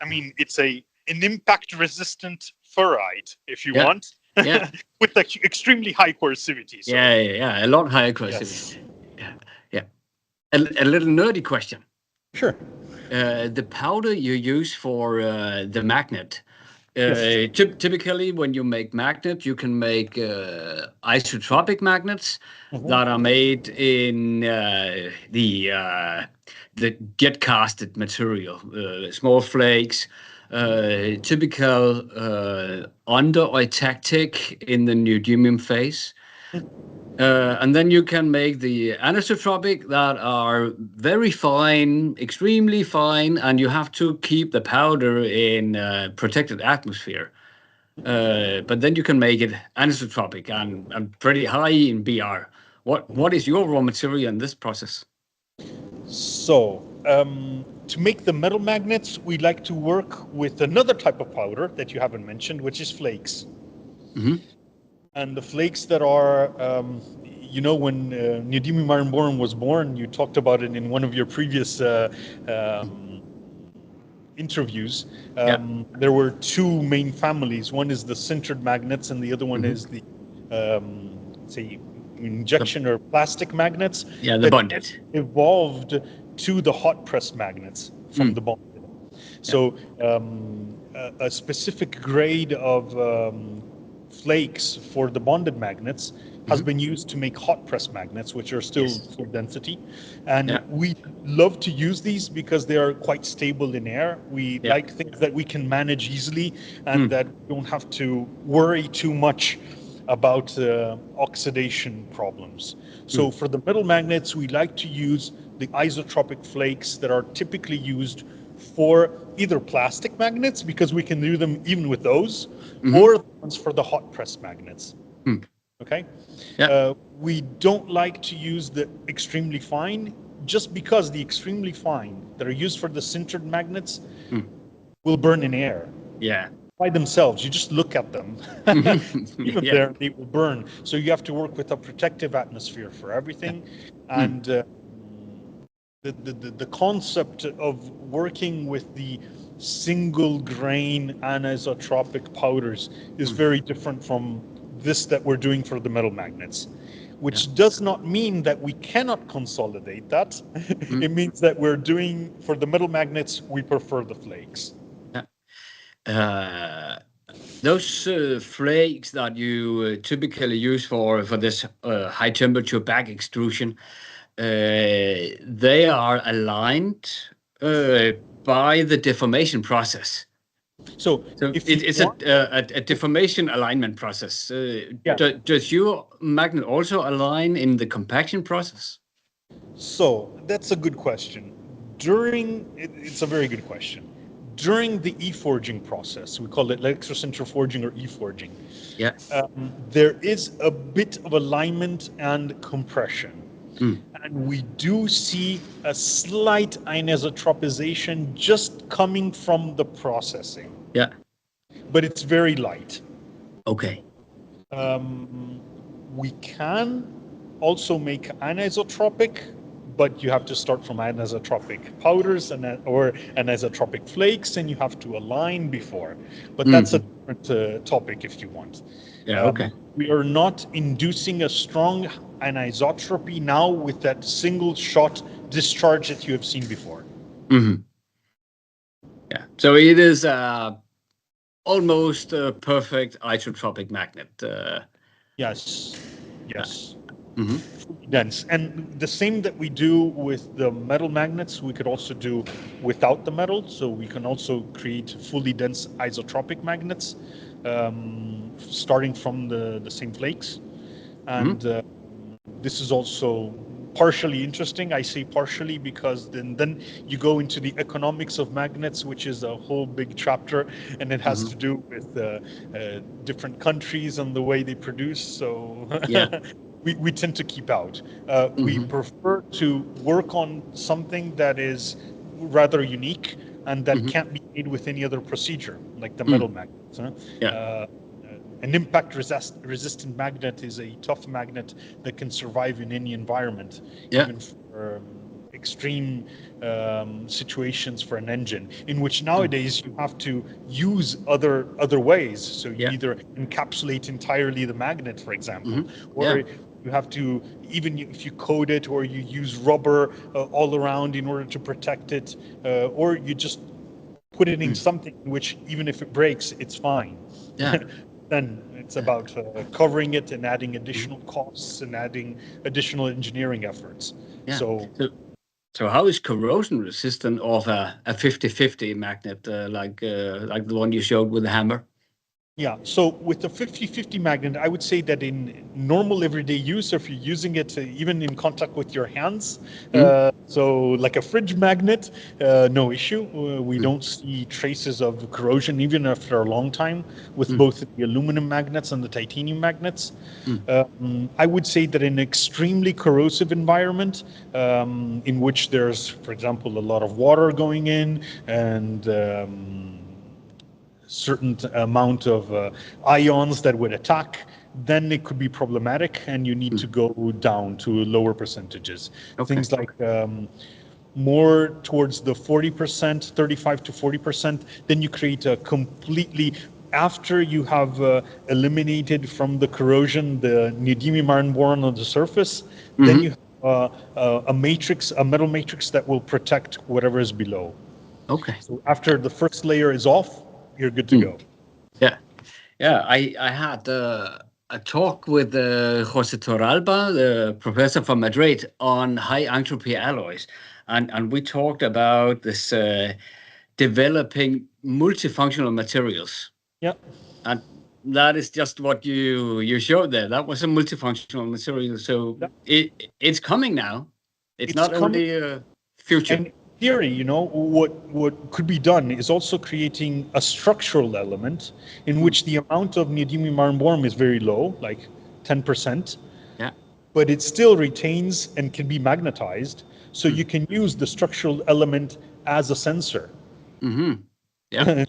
Speaker 2: I mean, it's an impact resistant ferrite, if you
Speaker 1: Yeah.
Speaker 2: want,
Speaker 1: Yeah.
Speaker 2: with the extremely high coercivity. So,
Speaker 1: Yeah. Yeah. Yeah. A lot higher coercivity.
Speaker 2: yes.
Speaker 1: Yeah. Yeah. A little nerdy question.
Speaker 2: Sure.
Speaker 1: The powder you use for the magnet.
Speaker 2: Yes.
Speaker 1: Typically, when you make magnets, you can make isotropic magnets
Speaker 2: Mhm.
Speaker 1: that are made in the get casted material, small flakes, typical under eutectic in the neodymium phase. And then you can make the anisotropic that are very fine, extremely fine, and you have to keep the powder in protected atmosphere. But then you can make it anisotropic and pretty high in BR. What is your raw material in this process?
Speaker 2: So, to make the metal magnets, we like to work with another type of powder that you haven't mentioned, which is flakes.
Speaker 1: Mm-hmm.
Speaker 2: And the flakes that are, when neodymium iron boron was born, you talked about it in one of your previous interviews.
Speaker 1: Yeah.
Speaker 2: There were two main families. One is the sintered magnets, and the other one
Speaker 1: Mm-hmm.
Speaker 2: is the, say, injection or plastic magnets.
Speaker 1: Yeah, the
Speaker 2: that
Speaker 1: bonded.
Speaker 2: evolved to the hot press magnets from the bonded. So a specific grade of flakes for the bonded magnets has been used to make hot press magnets, which are still
Speaker 1: Yes.
Speaker 2: full density. And
Speaker 1: Yeah.
Speaker 2: we love to use these because they are quite stable in air. We
Speaker 1: Yeah.
Speaker 2: like things that we can manage easily and that we don't have to worry too much about oxidation problems. So for the metal magnets, we like to use the isotropic flakes that are typically used for either plastic magnets, because we can do them even with those, or the ones for the hot press magnets. Okay?
Speaker 1: Yeah.
Speaker 2: We don't like to use the extremely fine, just because the extremely fine that are used for the sintered magnets will burn in air
Speaker 1: Yeah.
Speaker 2: by themselves. You just look at them. Even
Speaker 1: Yeah.
Speaker 2: there, they will burn. So you have to work with a protective atmosphere for everything. And the concept of working with the single grain anisotropic powders is very different from this that we're doing for the metal magnets, which does not mean that we cannot consolidate that. It means that we're doing, for the metal magnets, we prefer the flakes.
Speaker 1: Yeah. Those flakes that you typically use for this high temperature back extrusion, they are aligned by the deformation process.
Speaker 2: So
Speaker 1: So
Speaker 2: if you
Speaker 1: it's
Speaker 2: want,
Speaker 1: a deformation alignment process.
Speaker 2: yeah.
Speaker 1: Does your magnet also align in the compaction process?
Speaker 2: So that's a good question. It's a very good question. During the e-forging process, we call it Electro Sinter Forging or e-forging,
Speaker 1: Yeah.
Speaker 2: there is a bit of alignment and compression. And we do see a slight anisotropization just coming from the processing,
Speaker 1: Yeah.
Speaker 2: but it's very light.
Speaker 1: Okay.
Speaker 2: We can also make anisotropic, but you have to start from anisotropic powders or anisotropic flakes, and you have to align before. But that's a different topic if you want.
Speaker 1: Yeah. Okay.
Speaker 2: We are not inducing a strong anisotropy now with that single shot discharge that you have seen before.
Speaker 1: Yeah. So it is almost a perfect isotropic magnet.
Speaker 2: Yes,
Speaker 1: Yeah.
Speaker 2: yes.
Speaker 1: Mm-hmm.
Speaker 2: Dense. And the same that we do with the metal magnets, we could also do without the metal. So we can also create fully dense isotropic magnets, starting from the same flakes. And this is also partially interesting. I say partially because then you go into the economics of magnets, which is a whole big chapter, and it has to do with different countries and the way they produce. So
Speaker 1: Yeah.
Speaker 2: we tend to keep out. We
Speaker 1: Mm-hmm.
Speaker 2: prefer to work on something that is rather unique and that can't be made with any other procedure, like the metal magnets.
Speaker 1: Yeah.
Speaker 2: An impact resistant magnet is a tough magnet that can survive in any environment,
Speaker 1: Yeah.
Speaker 2: even for extreme situations for an engine, in which nowadays you have to use other ways. So you
Speaker 1: Yeah.
Speaker 2: either encapsulate entirely the magnet, for example, or
Speaker 1: Yeah.
Speaker 2: you have to, even if you coat it, or you use rubber all around in order to protect it, or you just put it in something which, even if it breaks, it's fine.
Speaker 1: Yeah.
Speaker 2: Then it's about covering it and adding additional costs and adding additional engineering efforts.
Speaker 1: Yeah.
Speaker 2: So
Speaker 1: So how is corrosion resistant of a 50-50 magnet like the one you showed with the hammer?
Speaker 2: yeah, so with the 50-50 magnet, I would say that in normal everyday use, if you're using it even in contact with your hands, so like a fridge magnet, no issue. We don't see traces of corrosion even after a long time with both the aluminum magnets and the titanium magnets. I would say that in an extremely corrosive environment, in which there's, for example, a lot of water going in and certain amount of ions that would attack, then it could be problematic and you need to go down to lower percentages.
Speaker 1: Okay.
Speaker 2: Things like more towards the 40%, 35 to 40%, then you create a completely, after you have eliminated from the corrosion the neodymium iron boron on the surface, then you have a matrix, a metal matrix that will protect whatever is below.
Speaker 1: Okay.
Speaker 2: So after the first layer is off, you're good to go.
Speaker 1: Yeah. Yeah. I a talk with Jose Torralba, the professor from Madrid, on high entropy alloys, and we talked about this developing multifunctional materials,
Speaker 2: Yeah,
Speaker 1: and that is just what you showed there. That was a multifunctional material, so
Speaker 2: yeah.
Speaker 1: it's coming now. It's
Speaker 2: It's
Speaker 1: not
Speaker 2: coming.
Speaker 1: only a future.
Speaker 2: And in theory, what could be done is also creating a structural element in which the amount of neodymium iron boron is very low, like 10%,
Speaker 1: Yeah.
Speaker 2: but it still retains and can be magnetized. So you can use the structural element as a sensor.
Speaker 1: Yeah.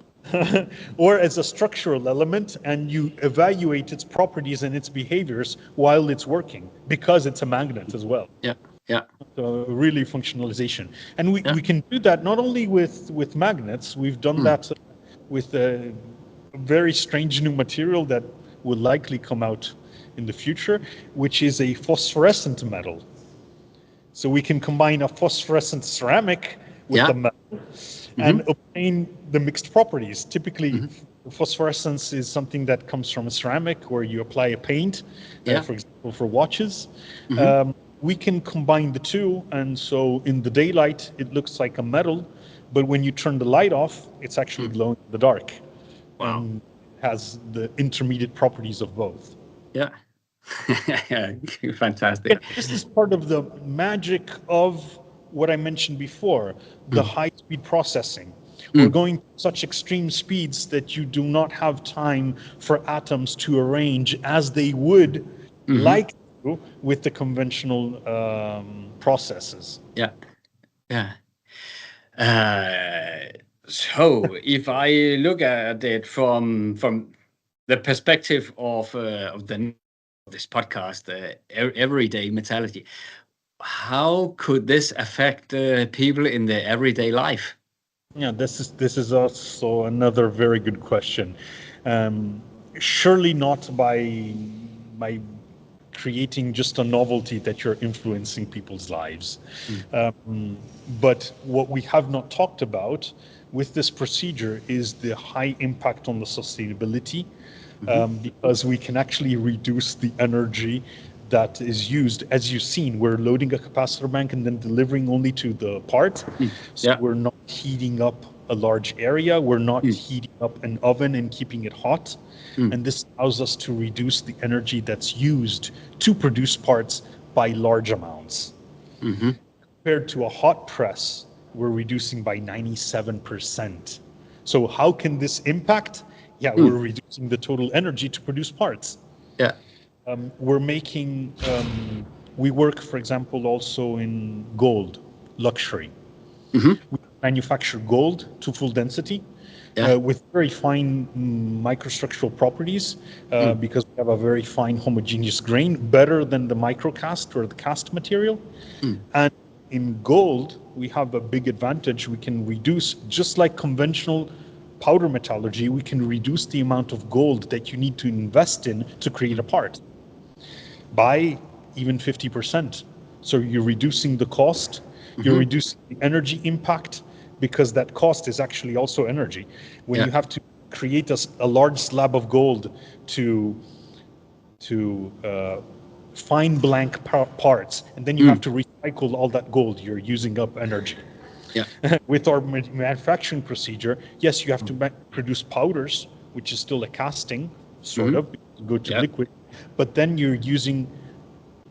Speaker 2: Or as a structural element, and you evaluate its properties and its behaviors while it's working, because it's a magnet as well.
Speaker 1: Yeah. Yeah.
Speaker 2: So really functionalization. And
Speaker 1: Yeah.
Speaker 2: we can do that not only with magnets, we've done that with a very strange new material that will likely come out in the future, which is a phosphorescent metal. So we can combine a phosphorescent ceramic with the
Speaker 1: Yeah.
Speaker 2: metal and obtain the mixed properties. Typically, phosphorescence is something that comes from a ceramic where you apply a paint,
Speaker 1: Yeah.
Speaker 2: for example, for watches. We can combine the two, and so in the daylight, it looks like a metal, but when you turn the light off, it's actually glowing in the dark.
Speaker 1: Wow.
Speaker 2: And has the intermediate properties of both.
Speaker 1: Yeah. Fantastic.
Speaker 2: This is part of the magic of what I mentioned before, the high-speed processing. We're going to such extreme speeds that you do not have time for atoms to arrange as they would like to with the conventional processes.
Speaker 1: Yeah. Yeah. So if I look at it from the perspective of this podcast, everyday metallurgy, how could this affect people in their everyday life?
Speaker 2: Yeah, this is also another very good question. Surely not by creating just a novelty that you're influencing people's lives. But what we have not talked about with this procedure is the high impact on the sustainability, because we can actually reduce the energy that is used. As you've seen, we're loading a capacitor bank and then delivering only to the part. So
Speaker 1: Yeah.
Speaker 2: we're not heating up a large area. We're not heating up an oven and keeping it hot. And this allows us to reduce the energy that's used to produce parts by large amounts. Compared to a hot press, we're reducing by 97%. So how can this impact? Yeah, we're reducing the total energy to produce parts.
Speaker 1: Yeah.
Speaker 2: We're making, we work, for example, also in gold, luxury. We manufacture gold to full density
Speaker 1: Yeah.
Speaker 2: with very fine microstructural properties because we have a very fine homogeneous grain, better than the microcast or the cast material. And in gold, we have a big advantage. We can reduce, just like conventional powder metallurgy, we can reduce the amount of gold that you need to invest in to create a part by even 50%. So you're reducing the cost, you're reducing the energy impact, because that cost is actually also energy. When
Speaker 1: Yeah.
Speaker 2: you have to create a large slab of gold to fine blank parts, and then you have to recycle all that gold, you're using up energy.
Speaker 1: Yeah.
Speaker 2: With our manufacturing procedure, yes, you have to produce powders, which is still a casting, sort of, to go to
Speaker 1: Yeah.
Speaker 2: liquid, but then you're using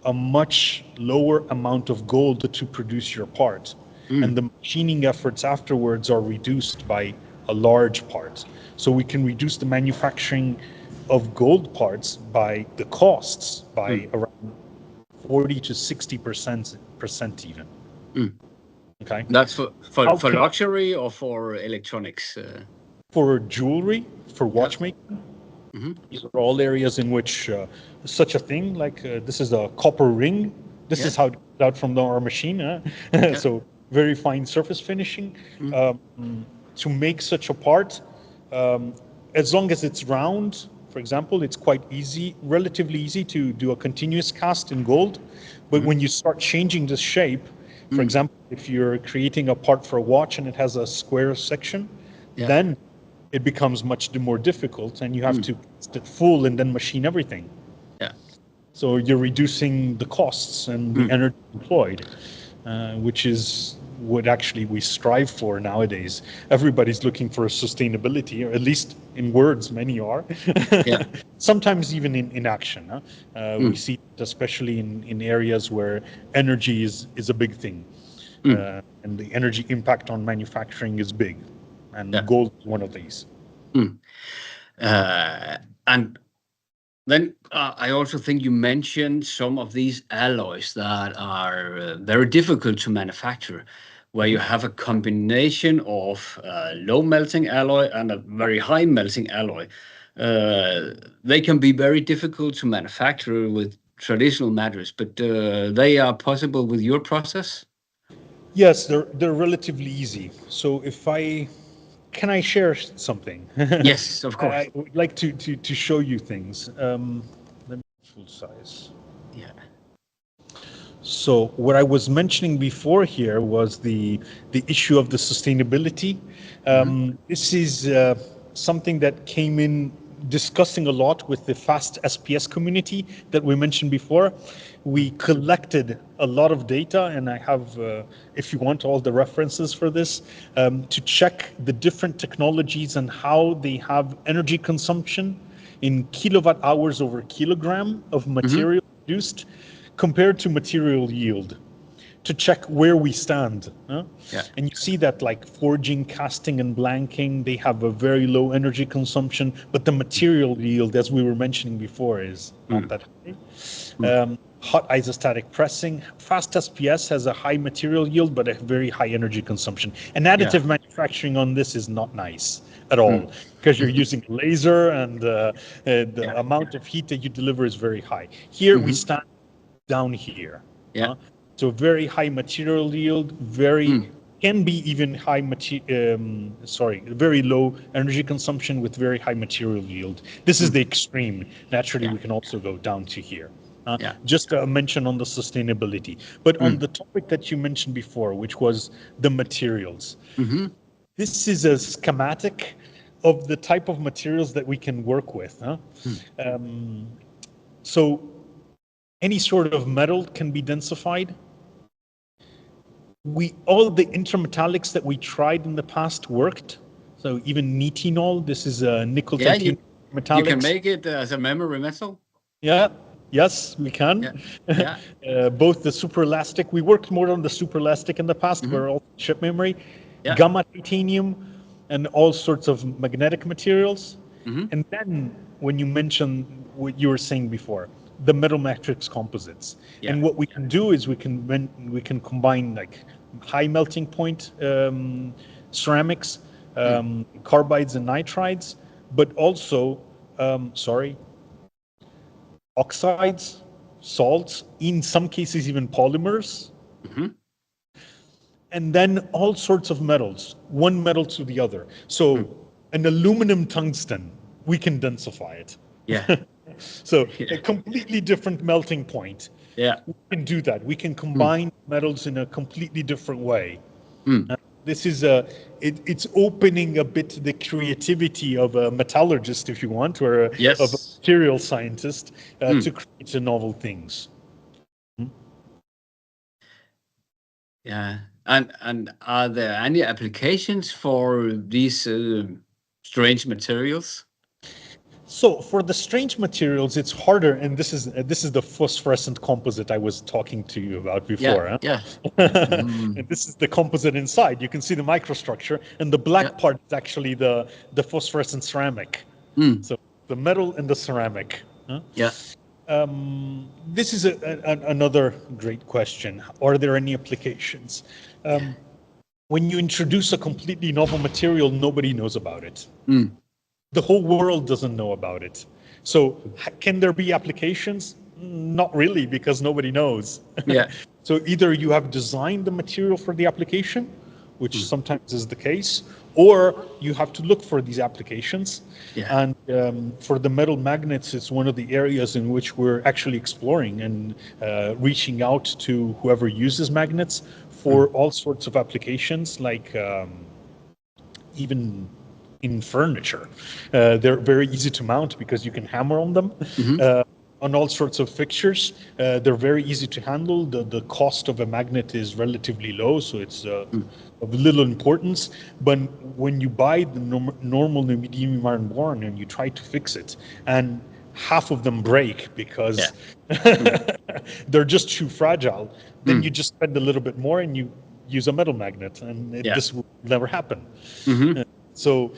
Speaker 2: a much lower amount of gold to produce your part. And the machining efforts afterwards are reduced by a large part. So we can reduce the manufacturing of gold parts by the costs by around 40 to 60% even. Okay.
Speaker 1: That's
Speaker 2: How
Speaker 1: for
Speaker 2: can,
Speaker 1: luxury or for electronics.
Speaker 2: for jewelry, for
Speaker 1: Yeah.
Speaker 2: watchmaking, these are all areas in which such a thing, like this is a copper ring. This
Speaker 1: Yeah.
Speaker 2: is how it comes out from our machine.
Speaker 1: Yeah.
Speaker 2: So very fine surface finishing. To make such a part, as long as it's round, for example, it's quite easy, relatively easy to do a continuous cast in gold. But when you start changing the shape, for example, if you're creating a part for a watch and it has a square section,
Speaker 1: Yeah.
Speaker 2: then it becomes much more difficult, and you have to cast it full and then machine everything. So you're reducing the costs and the energy employed, which is what actually we strive for nowadays. Everybody's looking for sustainability, or at least in words, many are.
Speaker 1: Yeah.
Speaker 2: Sometimes even in action. We see it especially in areas where energy is a big thing. And the energy impact on manufacturing is big. And
Speaker 1: Yeah.
Speaker 2: gold is one of these.
Speaker 1: And then I also think you mentioned some of these alloys that are very difficult to manufacture, where you have a combination of low melting alloy and a very high melting alloy. They can be very difficult to manufacture with traditional methods, but they are possible with your process.
Speaker 2: Yes, they're relatively easy. So can I share something?
Speaker 1: Yes, of course.
Speaker 2: I would like to show you things. Let me full size.
Speaker 1: Yeah.
Speaker 2: So what I was mentioning before here was the issue of the sustainability. This is something that came in discussing a lot with the fast SPS community that we mentioned before. We collected a lot of data, and I have, if you want, all the references for this, to check the different technologies and how they have energy consumption in kilowatt hours over kilogram of material produced compared to material yield, to check where we stand.
Speaker 1: Yeah.
Speaker 2: And you see that like forging, casting, and blanking, they have a very low energy consumption, but the material yield, as we were mentioning before, is not that high. Hot isostatic pressing, fast SPS has a high material yield, but a very high energy consumption. And additive manufacturing on this is not nice at all, because you're using laser, and the amount of heat that you deliver is very high. Here we stand down here.
Speaker 1: Yeah.
Speaker 2: So very high material yield, can be even very low energy consumption with very high material yield. This is the extreme. Naturally, we can also go down to here. Just a mention on the sustainability. But on the topic that you mentioned before, which was the materials, this is a schematic of the type of materials that we can work with. So any sort of metal can be densified. All the intermetallics that we tried in the past worked. So even nitinol, this is a nickel
Speaker 1: Yeah.
Speaker 2: titanium
Speaker 1: You can
Speaker 2: metallics.
Speaker 1: make it as a memory metal.
Speaker 2: Yeah. Yes, we can.
Speaker 1: Yeah. Yeah.
Speaker 2: Both the superelastic, we worked more on the superelastic in the past, where all chip memory,
Speaker 1: Yeah.
Speaker 2: gamma titanium, and all sorts of magnetic materials. And then when you mention what you were saying before, the metal matrix composites.
Speaker 1: Yeah.
Speaker 2: And what we can do is we can combine like high melting point ceramics, carbides and nitrides, but also, oxides, salts, in some cases even polymers, and then all sorts of metals, one metal to the other. So an aluminum tungsten, we can densify it.
Speaker 1: Yeah.
Speaker 2: So a completely different melting point.
Speaker 1: Yeah.
Speaker 2: We can do that. We can combine metals in a completely different way. This is it's opening a bit the creativity of a metallurgist, if you want, or of a
Speaker 1: Yes.
Speaker 2: material scientist to create novel things.
Speaker 1: Yeah. And are there any applications for these strange materials?
Speaker 2: So for the strange materials, it's harder, and this is the phosphorescent composite I was talking to you about before.
Speaker 1: Yeah.
Speaker 2: And this is the composite inside. You can see the microstructure, and the black part is actually the phosphorescent ceramic. So the metal and the ceramic.
Speaker 1: Yeah.
Speaker 2: This is another great question. Are there any applications? When you introduce a completely novel material, nobody knows about it. The whole world doesn't know about it. So can there be applications? Not really, because nobody knows.
Speaker 1: Yeah.
Speaker 2: So either you have designed the material for the application, which sometimes is the case, or you have to look for these applications.
Speaker 1: Yeah.
Speaker 2: And for the metal magnets, it's one of the areas in which we're actually exploring and reaching out to whoever uses magnets for all sorts of applications, like even in furniture. They're very easy to mount because you can hammer on them. on all sorts of fixtures. They're very easy to handle. The cost of a magnet is relatively low, so it's of little importance. But when you buy the normal neodymium iron boron and you try to fix it, and half of them break because they're just too fragile, then you just spend a little bit more and you use a metal magnet, and this will never happen. So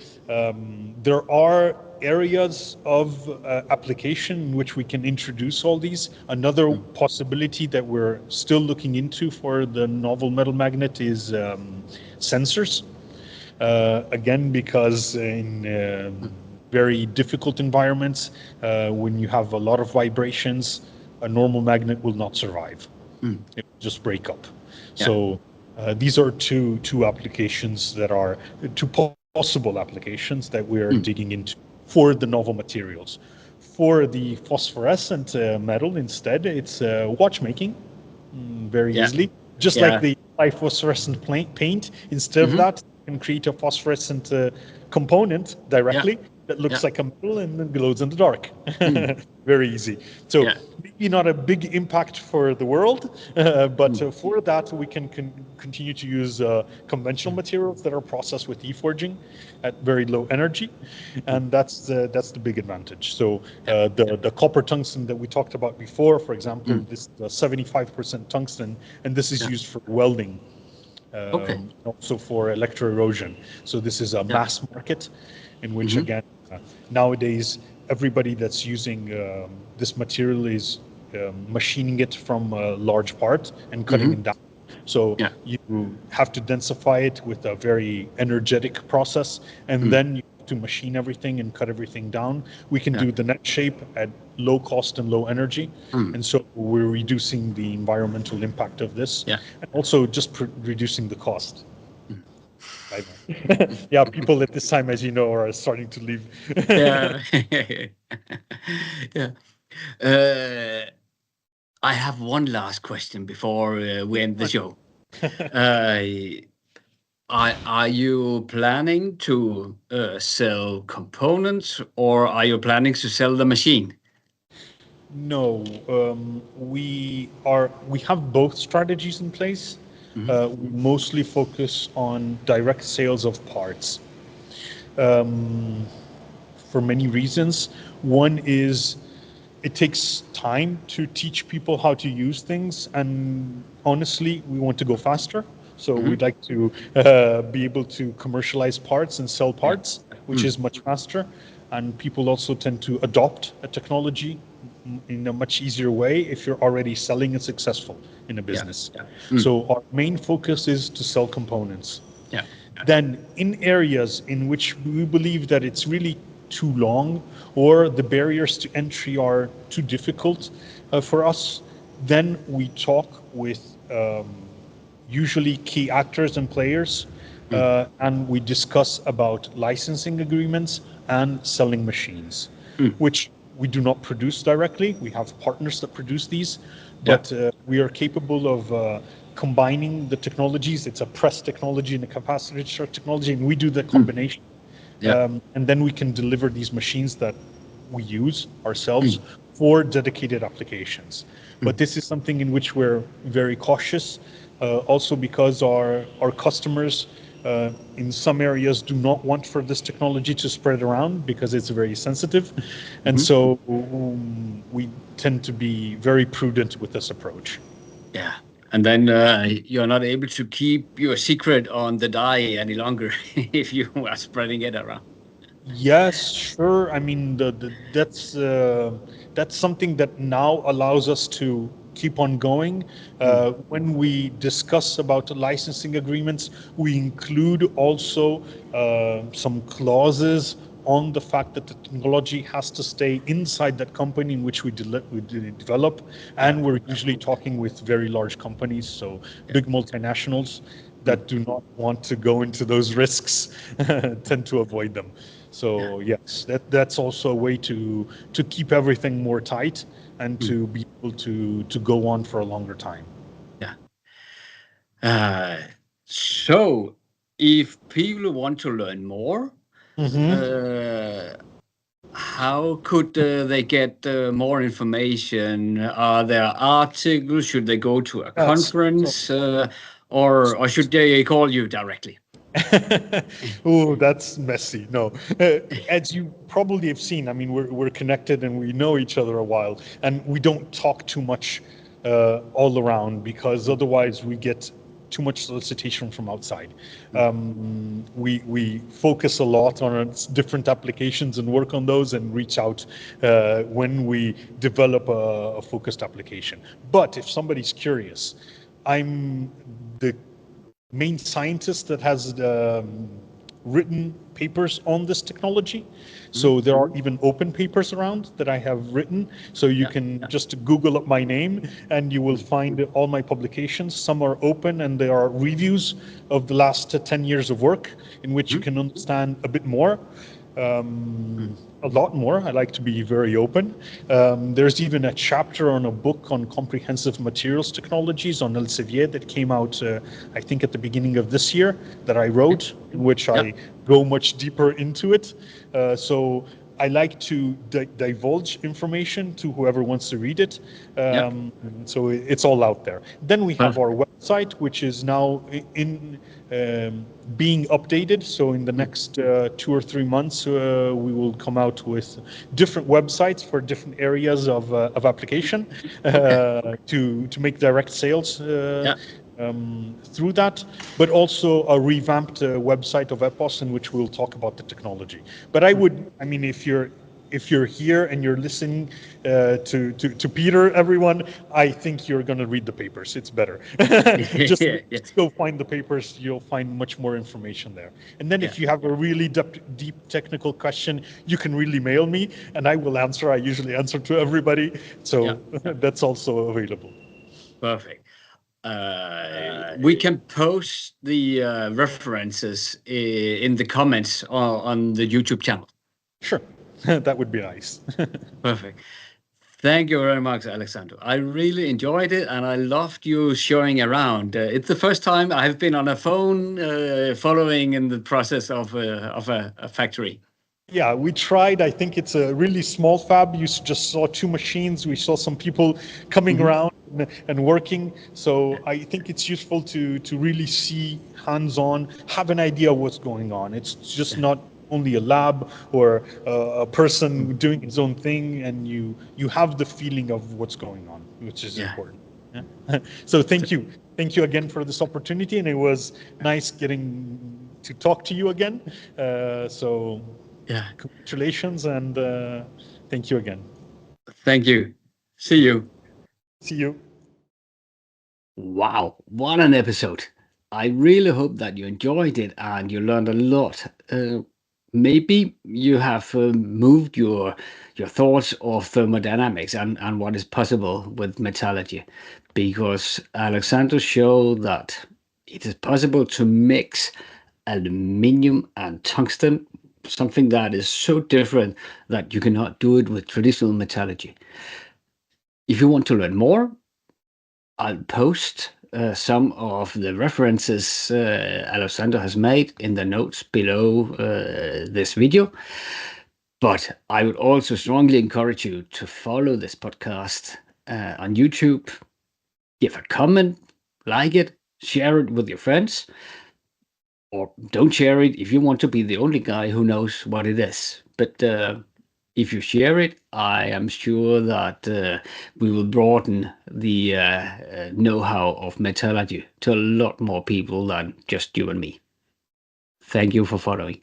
Speaker 2: there are areas of application in which we can introduce all these. Another possibility that we're still looking into for the novel metal magnet is sensors. Again, because in very difficult environments, when you have a lot of vibrations, a normal magnet will not survive. It will just break up. So these are two applications that are two possible applications that we are digging into for the novel materials. For the phosphorescent metal, instead, it's watchmaking very easily. Just like the phosphorescent paint, instead of that, you can create a phosphorescent component directly that looks like a metal and then glows in the dark. Very easy. So maybe not a big impact for the world, but for that we can continue to use conventional materials that are processed with e-forging at very low energy, and that's the big advantage. So the copper tungsten that we talked about before, for example, this 75% tungsten, and this is used for welding. Also for electro erosion. So this is a mass market in which, again, nowadays everybody that's using this material is machining it from a large part and cutting it down. So you have to densify it with a very energetic process, and then you have to machine everything and cut everything down. We can do the net shape at low cost and low energy, and so we're reducing the environmental impact of this, and also just reducing the cost. Yeah, people at this time, as you know, are starting to leave.
Speaker 1: Yeah. Uh, I have one last question before we end the show. Are you planning to sell components, or are you planning to sell the machine?
Speaker 2: No, we have both strategies in place. We mostly focus on direct sales of parts. For many reasons. One is it takes time to teach people how to use things, and honestly, we want to go faster. So we'd like to be able to commercialize parts and sell parts, which is much faster. And people also tend to adopt a technology in a much easier way if you're already selling and successful in a business. So our main focus is to sell components. Then in areas in which we believe that it's really too long or the barriers to entry are too difficult for us, then we talk with usually key actors and players, and we discuss about licensing agreements and selling machines, which we do not produce directly. We have partners that produce these, but we are capable of combining the technologies. It's a press technology and a capacitor discharge technology, and we do the combination. And then we can deliver these machines that we use ourselves for dedicated applications. But this is something in which we're very cautious, also because our customers in some areas do not want for this technology to spread around because it's very sensitive. And so we tend to be very prudent with this approach.
Speaker 1: Yeah. And then you're not able to keep your secret on the die any longer if you are spreading it around.
Speaker 2: Yes, sure. I mean, that's something that now allows us to keep on going. When we discuss about licensing agreements, we include also some clauses on the fact that the technology has to stay inside that company in which we develop, and we're usually talking with very large companies, so big multinationals that do not want to go into those risks tend to avoid them. So yes, that's also a way to keep everything more tight and to be able to go on for a longer time.
Speaker 1: So if people want to learn more, uh, how could they get more information? Are there articles? Should they go to a
Speaker 2: Yes.
Speaker 1: conference, or should they call you directly?
Speaker 2: Oh, that's messy. No, as you probably have seen, I mean, we're connected and we know each other a while, and we don't talk too much all around because otherwise we get too much solicitation from outside. We focus a lot on different applications and work on those and reach out when we develop a focused application. But if somebody's curious, I'm the main scientist that has written papers on this technology. So there are even open papers around that I have written. So you can just Google up my name and you will find all my publications. Some are open and there are reviews of the last 10 years of work in which you can understand a bit more. A lot more. I like to be very open. There's even a chapter on a book on comprehensive materials technologies on Elsevier that came out, I think, at the beginning of this year that I wrote, in which I go much deeper into it. So I like to divulge information to whoever wants to read it. So it's all out there. Then we have our website, which is now in being updated. So in the next 2 or 3 months, we will come out with different websites for different areas of application to make direct sales through that, but also a revamped website of Epos in which we'll talk about the technology. But I mean, if you're here and you're listening to Peter, everyone, I think you're going to read the papers. It's better. Just go find the papers. You'll find much more information there. And then if you have a really deep technical question, you can really mail me and I will answer. I usually answer to everybody. So that's also available.
Speaker 1: Perfect. We can post the references in the comments on the YouTube channel.
Speaker 2: Sure. That would be nice.
Speaker 1: Perfect. Thank you very much, Alessandro. I really enjoyed it and I loved you showing around. It's the first time I've been on a phone following in the process of a factory.
Speaker 2: Yeah, we tried. I think it's a really small fab. You just saw 2 machines. We saw some people coming around and working. So I think it's useful to really see hands-on, have an idea of what's going on. It's just not only a lab or a person doing his own thing, and you have the feeling of what's going on, which is important. Yeah? So thank you again for this opportunity, and it was nice getting to talk to you again. So congratulations and thank you again.
Speaker 1: Thank you. See you.
Speaker 2: See you.
Speaker 1: Wow, what an episode. I really hope that you enjoyed it and you learned a lot. Maybe you have moved your thoughts of thermodynamics and what is possible with metallurgy, because Alexander showed that it is possible to mix aluminium and tungsten, something that is so different that you cannot do it with traditional metallurgy. If you want to learn more, I'll post some of the references Alessandro has made in the notes below this video. But I would also strongly encourage you to follow this podcast on YouTube, give a comment, like it, share it with your friends, or don't share it if you want to be the only guy who knows what it is. But if you share it, I am sure that we will broaden the know-how of metallurgy to a lot more people than just you and me. Thank you for following.